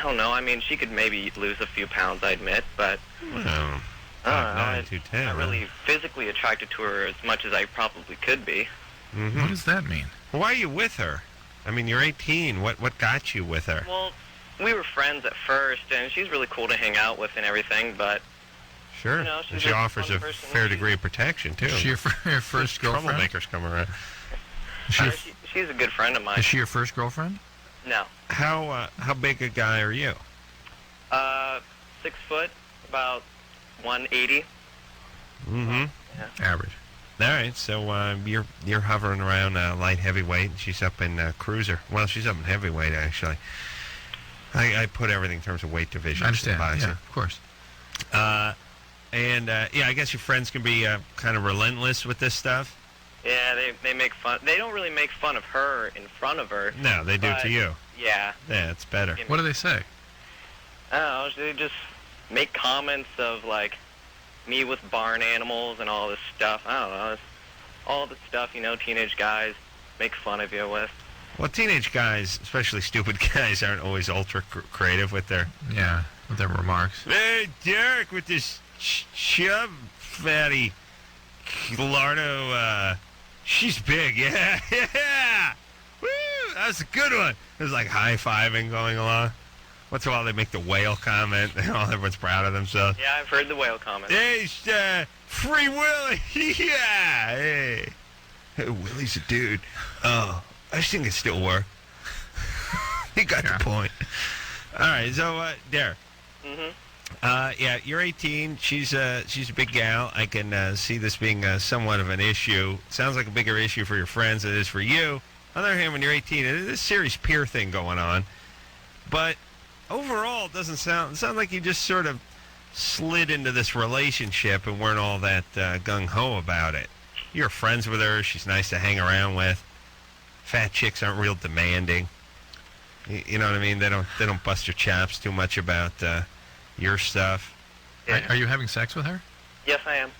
don't know. I mean, she could maybe lose a few pounds, I admit, but Well, I'm not really physically attracted to her as much as I probably could be. Mm-hmm. What does that mean? Why are you with her? I mean, you're 18. What got you with her? Well, we were friends at first, and she's really cool to hang out with and everything, but... Sure. She's she a offers fun a person. fair degree of protection, too. Is she your first girlfriend? Troublemakers come around. She's a good friend of mine. Is she your first girlfriend? No. How big a guy are you? 6 foot, about 180. Mm-hmm. Yeah. Average. All right, so you're hovering around light heavyweight, and she's up in cruiser. Well, she's up in heavyweight, actually. I put everything in terms of weight division. I understand. Yeah, of course. I guess your friends can be kind of relentless with this stuff. Yeah, they make fun. They don't really make fun of her in front of her. No, they do to you. Yeah. Yeah, it's better. What do they say? I don't know. They just make comments of, like, me with barn animals and all this stuff. I don't know. It's all the stuff, teenage guys make fun of you with. Well, teenage guys, especially stupid guys, aren't always ultra creative with their remarks. Hey, Derek, with this chub fatty Lardo, she's big, yeah. Woo, that was a good one. It was like high-fiving going along. Once in a while, they make the whale comment, and everyone's proud of themselves. Yeah, I've heard the whale comment. Hey, Free Willy, yeah, hey. Willie's a dude. Oh, I think it still work. You got the point. All right, so, Derek. Mm-hmm. You're 18. She's a big gal. I can see this being somewhat of an issue. Sounds like a bigger issue for your friends than it is for you. On the other hand, when you're 18, there's this serious peer thing going on. But overall, it doesn't sound like you just sort of slid into this relationship and weren't all that gung-ho about it. You're friends with her. She's nice to hang around with. Fat chicks aren't real demanding. You know what I mean? They don't bust your chops too much about your stuff. Yeah. Are you having sex with her? Yes, I am.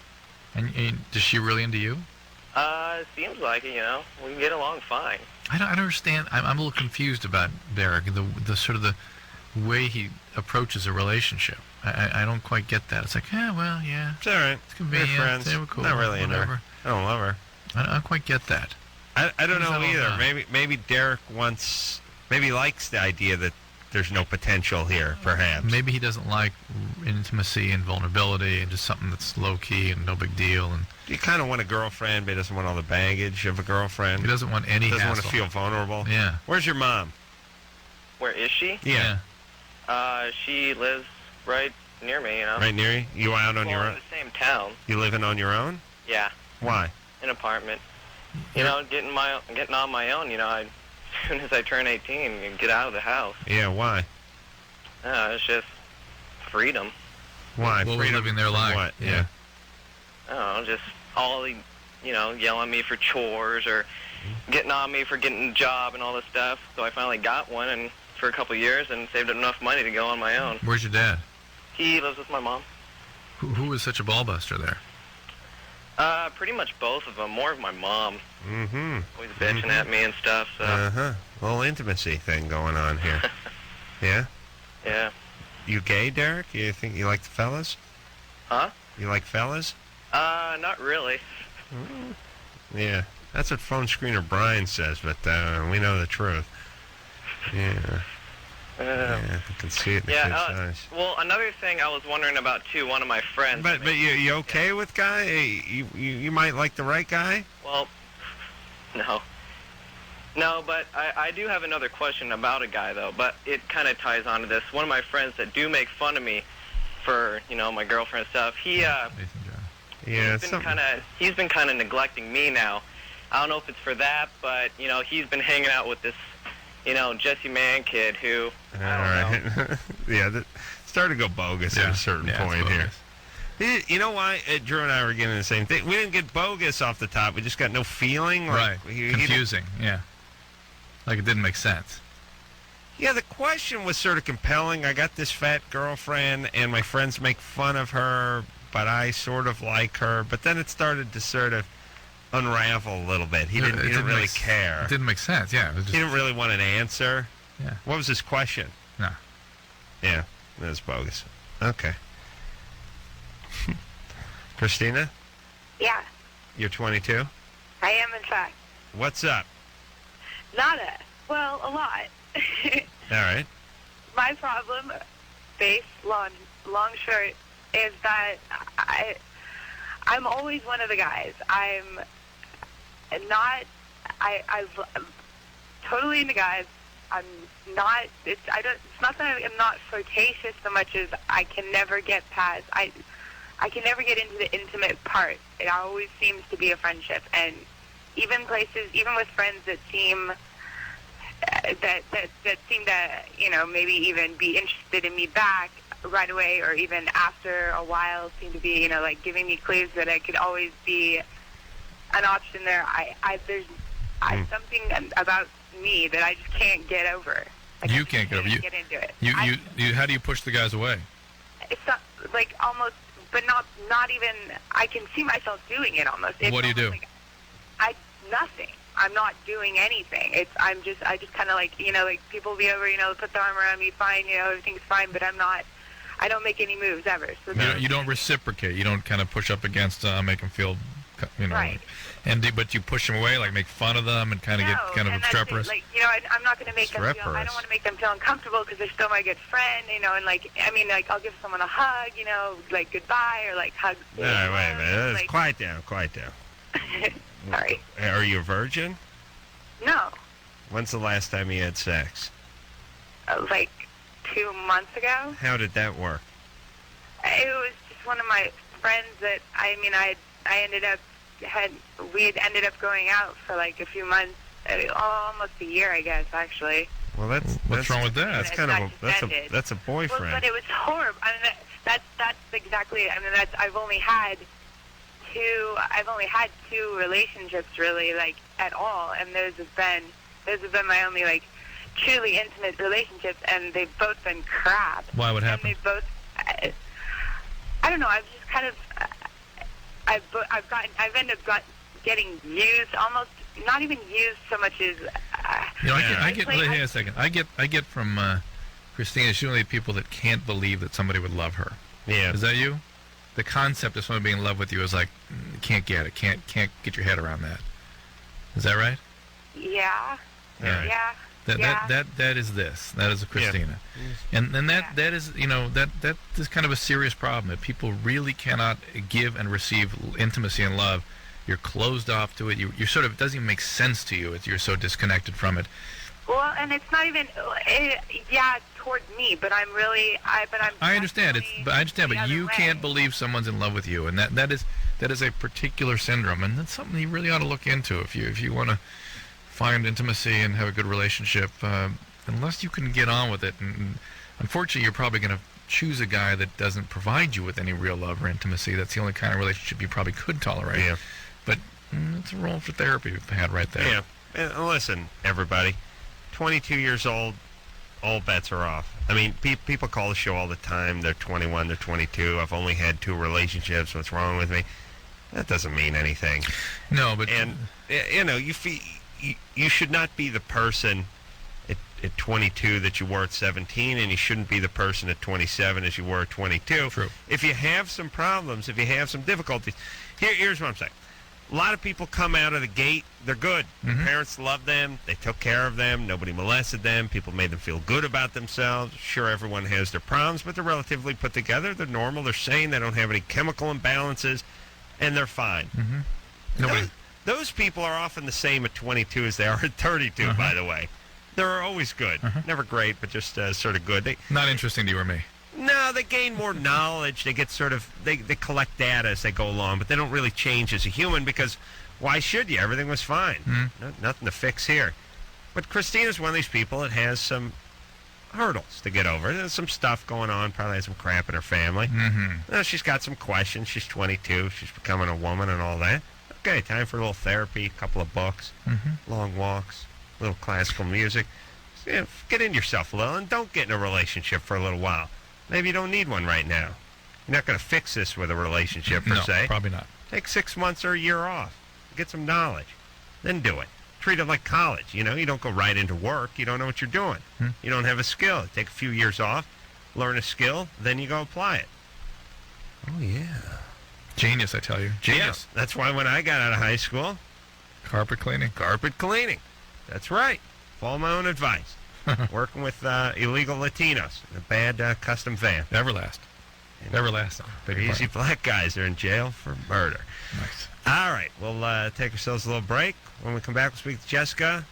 And is she really into you? It seems like it, We can get along fine. I don't understand. I'm a little confused about Derek. The sort of way he approaches a relationship. I don't quite get that. It's like, well, yeah. It's all right. It's convenient. We're friends. We're cool. Not really into her. I don't love her. I don't quite get that. I don't know either. Maybe Derek maybe likes the idea that there's no potential here, perhaps. Maybe he doesn't like intimacy and vulnerability and just something that's low-key and no big deal. And you kind of want a girlfriend, but he doesn't want all the baggage of a girlfriend. He doesn't want any Doesn't want to hassle. feel vulnerable. Yeah. Where's your mom? Where is she? Yeah. She lives right near me, you know. Right near you? You out on your in own? the same town. You living on your own? Yeah. Why? An apartment. You know, getting on my own, you know, as soon as I turn 18 and get out of the house. Yeah, why? It's just freedom. Why? What was Freedom living their from life? What? Yeah. I don't know, just all the, you know, yelling at me for chores or getting on me for getting a job and all this stuff. So I finally got one and for a couple of years and saved up enough money to go on my own. Where's your dad? He lives with my mom. Who was such a ballbuster there? Pretty much both of them. More of my mom. Mm-hmm. Always bitching at me and stuff. So. Uh-huh. Little intimacy thing going on here. Yeah? Yeah. You gay, Derek? You think you like the fellas? Huh? You like fellas? Not really. Yeah. That's what phone screener Brian says, but we know the truth. Yeah. Yeah, I can see it in the kid's eyes. Well, another thing I was wondering about, too, one of my friends... But you okay with guy? You might like the right guy? Well, no. No, but I do have another question about a guy, though, but it kind of ties on to this. One of my friends that do make fun of me for, you know, my girlfriend and stuff, he's been kind of neglecting me now. I don't know if it's for that, but, you know, he's been hanging out with this, you know, Jesse Mann kid who, I don't know. Yeah, that started to go bogus at a certain point here. You know why? Drew and I were getting the same thing. We didn't get bogus off the top. We just got no feeling. Like, right. Confusing, yeah. Like it didn't make sense. Yeah, the question was sort of compelling. I got this fat girlfriend, and my friends make fun of her, but I sort of like her. But then it started to sort of unravel a little bit. He didn't really care. It didn't make sense, yeah. It was just, he didn't really want an answer. Yeah. What was his question? No. Yeah, that was bogus. Okay. Christina? Yeah, You're 22? I am in fact. What's up? Nada. Well, a lot. All right. My problem, long short, is that I'm always one of the guys. I'm totally into guys. I'm not. It's not that I'm not flirtatious so much as I can never get past. I can never get into the intimate part. It always seems to be a friendship, and even with friends that seem that seem to, you know, maybe even be interested in me back right away, or even after a while, seem to be, you know, like giving me clues that I could always be an option there. There's something about me that I just can't get over. Like, you can't get over. Get into it. You how do you push the guys away? It's not like almost, but not even. I can see myself doing it almost. It's what do you do? Like, nothing. I'm not doing anything. I just kind of like, you know, like people will be over, you know, put their arm around me, fine, you know, everything's fine, but I don't make any moves ever. So you don't reciprocate. You don't kind of push up against make them feel, you know, right. But you push them away, like make fun of them and kind of get kind of obstreperous. Like, you know, I'm not going to make them feel. I don't want to make them feel uncomfortable because they're still my good friend, you know. And like, I mean, like I'll give someone a hug, you know, like goodbye or like hug. All right, wait a minute. Like, quiet down. Sorry. Are you a virgin? No. When's the last time you had sex? Like 2 months ago. How did that work? It was just one of my friends that we had ended up going out for like a few months, almost a year, I guess, actually. Well, what's wrong with that? That's kind of that's a boyfriend. Well, but it was horrible. I mean, that's exactly. I mean, I've only had two relationships really, like at all, and those have been my only like truly intimate relationships, and they've both been crap. Why would happen? And they've both. I don't know. I've just kind of. I've ended up getting used, almost not even used so much as. You know, I get. Hang on a second. I get from Christina, she's one of the people that can't believe that somebody would love her. Yeah. Is that you? The concept of someone being in love with you is like, can't get it. Can't get your head around that. Is that right? Yeah. Right. Yeah. That is this. That is a Christina. Yeah. And that is, that is kind of a serious problem. That people really cannot give and receive intimacy and love. You're closed off to it. You're sort of, it doesn't even make sense to you. You're so disconnected from it. Well, and it's not even, toward me, but I'm really, I understand. But you can't believe someone's in love with you, and that is a particular syndrome, and that's something you really ought to look into if you want to find intimacy and have a good relationship. Unless you can get on with it, and unfortunately, you're probably going to choose a guy that doesn't provide you with any real love or intimacy. That's the only kind of relationship you probably could tolerate. Yeah. But it's a role for therapy we've had right there. Yeah. And listen, everybody, 22 years old, all bets are off. I mean, people call the show all the time. They're 21, they're 22. I've only had 2 relationships. What's wrong with me? That doesn't mean anything. No, but and you should not be the person at 22 that you were at 17, and you shouldn't be the person at 27 as you were at 22. True. If you have some problems, if you have some difficulties, here's what I'm saying. A lot of people come out of the gate, they're good. Their parents loved them. They took care of them. Nobody molested them. People made them feel good about themselves. Sure, everyone has their problems, but they're relatively put together. They're normal. They're sane. They don't have any chemical imbalances, and they're fine. Those people are often the same at 22 as they are at 32, by the way. They're always good. Never great, but just sort of good. Not interesting to you or me. No, they gain more knowledge. They get they collect data as they go along, but they don't really change as a human because why should you? Everything was fine. Nothing to fix here. But Christina's one of these people that has some hurdles to get over. There's some stuff going on, probably has some crap in her family. She's got some questions. She's 22. She's becoming a woman and all that. Okay, time for a little therapy, a couple of books, long walks, a little classical music. So, get into yourself a little and don't get in a relationship for a little while. Maybe you don't need one right now. You're not going to fix this with a relationship, per se. No, probably not. Take 6 months or a year off. Get some knowledge. Then do it. Treat it like college. You don't go right into work. You don't know what you're doing. You don't have a skill. Take a few years off, learn a skill, then you go apply it. Oh, yeah. Genius, I tell you. Genius. Yeah, that's why when I got out of high school... Carpet cleaning. That's right. Follow my own advice. Working with illegal Latinos in a bad custom van. Never last. Crazy black guys are in jail for murder. Nice. All right, we'll take ourselves a little break. When we come back, we'll speak to Jessica.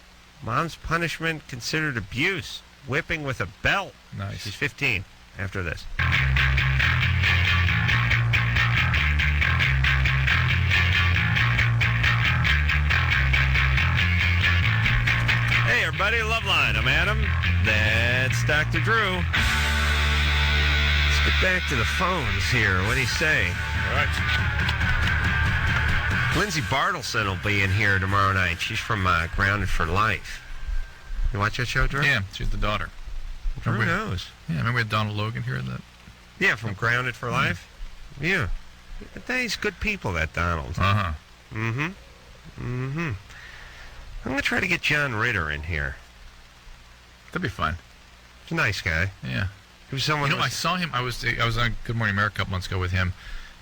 Mom's punishment considered abuse. Whipping with a belt. Nice. She's 15 after this. Hey, everybody, Loveline. I'm Adam. That's Dr. Drew. Let's get back to the phones here. What do you say? All right. Lindsay Bartleson will be in here tomorrow night. She's from Grounded for Life. You watch that show, Drew? Yeah, she's the daughter. Who knows? Yeah, remember we had Donald Logan here? Yeah, from Grounded for Life? Yeah. He's good people, that Donald. I'm going to try to get John Ritter in here. That'd be fun. He's a nice guy. Yeah. He was someone. I saw him. I was on Good Morning America a couple months ago with him,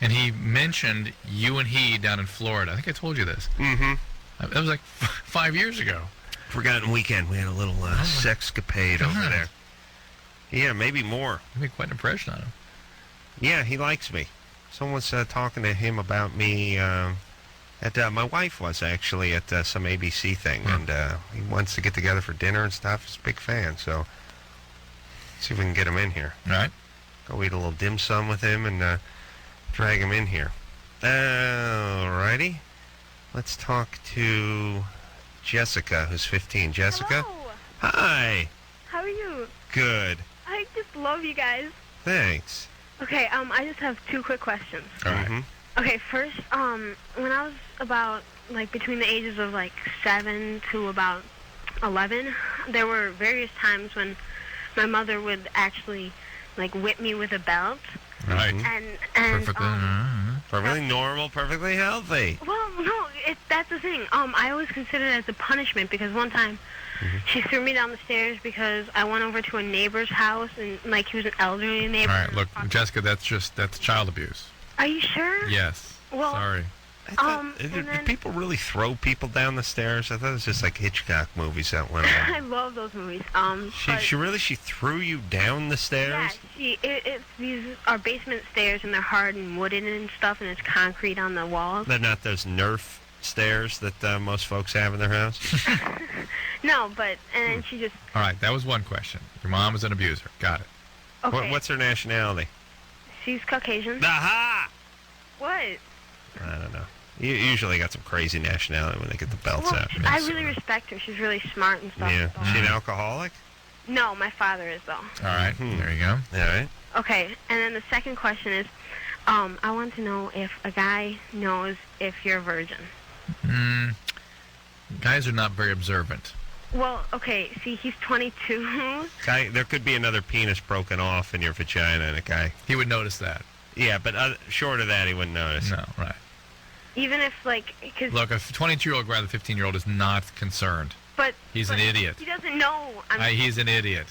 and he mentioned you and he down in Florida. I think I told you this. That was like 5 years ago. Forgotten Weekend. We had a little sexcapade over there. Yeah, maybe more. You made quite an impression on him. Yeah, he likes me. Someone was talking to him about me. My wife was actually at some ABC thing, and he wants to get together for dinner and stuff. He's a big fan, so see if we can get him in here. All right. Go eat a little dim sum with him and drag him in here. All righty. Let's talk to Jessica, who's 15. Jessica? Hello. Hi. How are you? Good. I just love you guys. Thanks. Okay, I just have 2 quick questions. All right. Okay, first, when I was about, between the ages of, 7 to about 11, there were various times when my mother would actually, whip me with a belt. Right. And perfectly normal, perfectly healthy. Well, no, that's the thing. I always consider it as a punishment because one time she threw me down the stairs because I went over to a neighbor's house and like he was an elderly neighbor. All right, look, Jessica, that's child abuse. Are you sure? Yes. Well, sorry. Did people really throw people down the stairs? I thought it was just like Hitchcock movies that went on. I love those movies. She threw you down the stairs? Yeah, these are basement stairs and they're hard and wooden and stuff and it's concrete on the walls. They're not those Nerf stairs that most folks have in their house? No, and then she just... All right, that was one question. Your mom was an abuser. Got it. Okay. What's her nationality? She's Caucasian. Aha! What? I don't know. You usually got some crazy nationality when they get the belts out. I really respect her. She's really smart and stuff. Yeah. Is she an alcoholic? No, my father is, though. All right. There you go. All right. Okay, and then the second question is, I want to know if a guy knows if you're a virgin. Guys are not very observant. Well, okay, see, he's 22. There could be another penis broken off in your vagina in a guy. He would notice that. Yeah, but short of that, he wouldn't notice. No, right. Even if, cause look, a 22-year-old grad, a 15-year-old is not concerned. He's an idiot. He doesn't know. He's an idiot.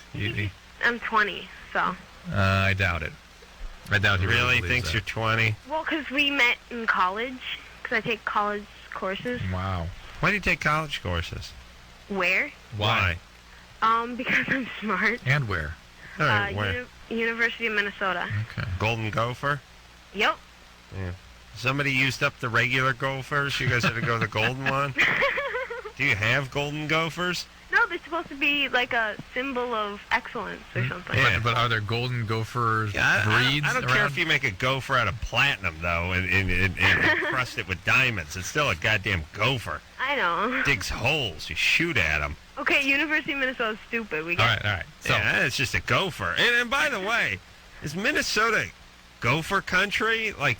I'm 20, so. I doubt it. I doubt he really thinks you're 20. Well, because we met in college, because I take college courses. Wow. Why do you take college courses? Where? Why? Because I'm smart. And where? All right, where? University of Minnesota. Okay. Golden Gopher? Yep. Yeah. Somebody used up the regular Gophers. You guys had to go the golden one? Do you have golden Gophers? No, they're supposed to be like a symbol of excellence or something. Yeah. But are there golden gophers breeds I don't around? care if you make a gopher out of platinum, though, and crust it with diamonds. It's still a goddamn gopher. I know. Digs holes. You shoot at them. Okay, University of Minnesota is stupid. All right. So, yeah, it's just a gopher. And by the way, is Minnesota gopher country? Like,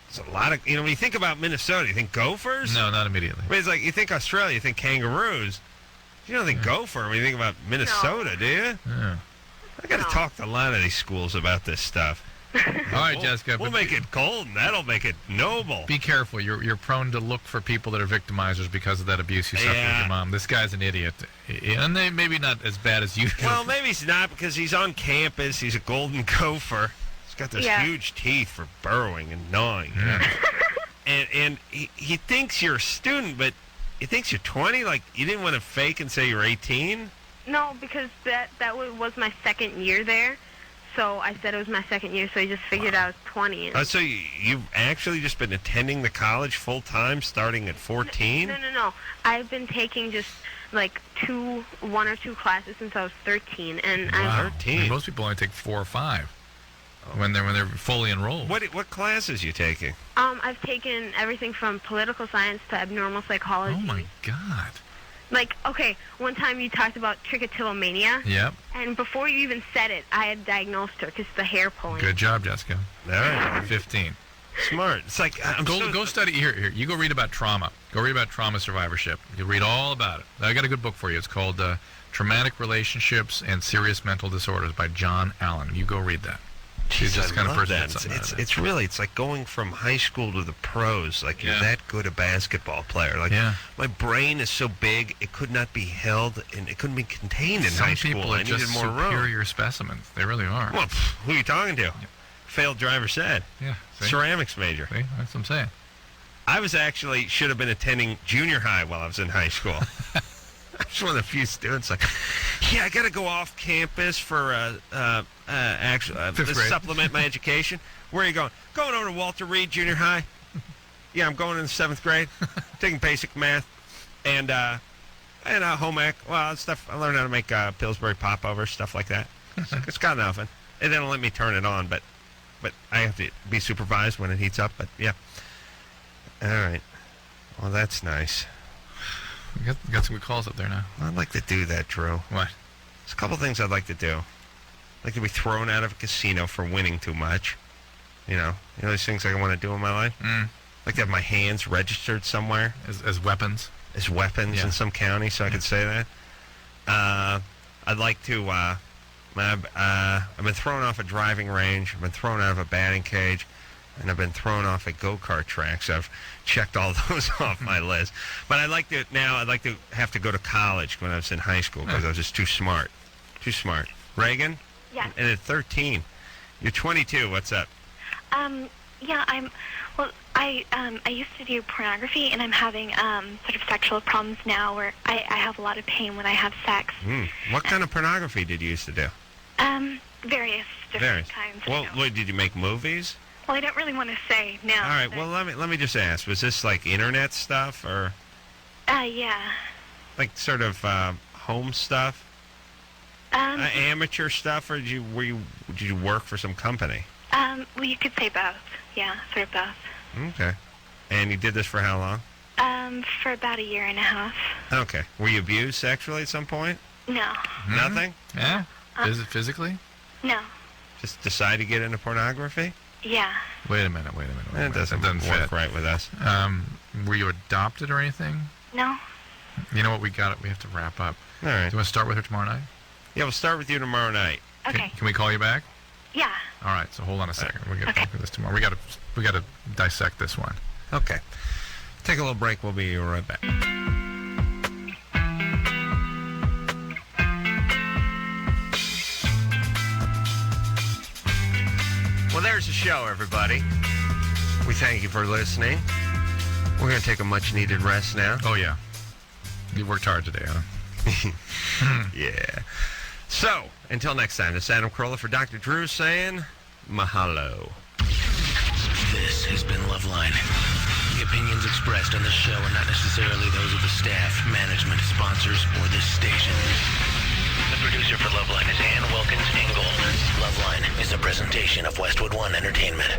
it's a lot of, when you think about Minnesota, you think gophers? No, not immediately. I mean, it's like, you think Australia, you think kangaroos. You don't think gopher when you think about Minnesota, do you? Yeah. I got to talk to a lot of these schools about this stuff. All right, Jessica. We'll make it golden. That'll make it noble. Be careful. You're prone to look for people that are victimizers because of that abuse you suffered with your mom. This guy's an idiot. And they maybe not as bad as you. Well, maybe he's not because he's on campus. He's a golden gopher. He's got those huge teeth for burrowing and gnawing. You know? and he thinks you're a student, but he thinks you're 20? Like, you didn't want to fake and say you're 18? No, because that was my second year there. So I said it was my second year, so he just figured I was 20. So you've actually just been attending the college full-time starting at 14? No. I've been taking just, like, one or two classes since I was 13. And wow. I'm 13? I mean, most people only take 4 or 5 when they're fully enrolled. What classes are you taking? I've taken everything from political science to abnormal psychology. Oh, my God. Like, okay, one time you talked about trichotillomania. Yep. And before you even said it, I had diagnosed her because the hair pulling. Good job, Jessica. All right. 15. Smart. It's like, go study. Here. You go read about trauma. Go read about trauma survivorship. You'll read all about it. I got a good book for you. It's called Traumatic Relationships and Serious Mental Disorders by John Allen. You go read that. She's just kind of person. It's really, it's like going from high school to the pros. Like, you're that good a basketball player. Like, my brain is so big, it could not be held, and it couldn't be contained in high school. Some people are just more room. superior specimens. They really are. Well, who are you talking to? Failed driver's ed. Yeah. See? Ceramics major. See? That's what I'm saying. I was should have been attending junior high while I was in high school. I was one of the few students like, I got to go off campus for to supplement my education. Where are you going? Going over to Walter Reed Junior High. Yeah, I'm going in the 7th grade, taking basic math and home ec. Well, stuff. I learned how to make Pillsbury popovers, stuff like that. It's got an oven. They don't let me turn it on, but I have to be supervised when it heats up. But yeah. All right. Well, that's nice. We got some good calls up there now. I'd like to do that, Drew. What? There's a couple things I'd like to do. I'd like to be thrown out of a casino for winning too much. You know these things I want to do in my life? I'd like to have my hands registered somewhere. As weapons? As weapons in some county, so I could say that. I'd like to... I've been thrown off a driving range. I've been thrown out of a batting cage. and I've been thrown off at go-kart tracks. I've checked all those off my list. But I'd like to have to go to college when I was in high school because I was just too smart. Too smart. Reagan? Yeah. And at 13. You're 22. What's up? I used to do pornography, and I'm having sort of sexual problems now where I have a lot of pain when I have sex. What kind of pornography did you used to do? Various different kinds. Well, did you make movies? Well, I don't really want to say now. All right. Well, let me just ask. Was this like internet stuff or? Yeah. Like sort of home stuff? Amateur stuff, or did you work for some company? Well, you could say both. Yeah, sort of both. Okay. And you did this for how long? For about a year and a half. Okay. Were you abused sexually at some point? No. Nothing? Yeah. Is it physically? No. Just decide to get into pornography? Yeah. Wait a minute. It doesn't work right with us. Were you adopted or anything? No. You know what? We have to wrap up. All right. Do you want to start with her tomorrow night? Yeah, we'll start with you tomorrow night. Okay. Can we call you back? Yeah. All right. So hold on a second. We'll get back to this tomorrow. We got to dissect this one. Okay. Take a little break. We'll be right back. Well, there's the show, everybody. We thank you for listening. We're going to take a much-needed rest now. Oh, yeah. You worked hard today, huh? Yeah. So, until next time, this is Adam Carolla for Dr. Drew saying mahalo. This has been Loveline. The opinions expressed on this show are not necessarily those of the staff, management, sponsors, or this station. The producer for Loveline is Ann Wilkins Ingold. Loveline is a presentation of Westwood One Entertainment.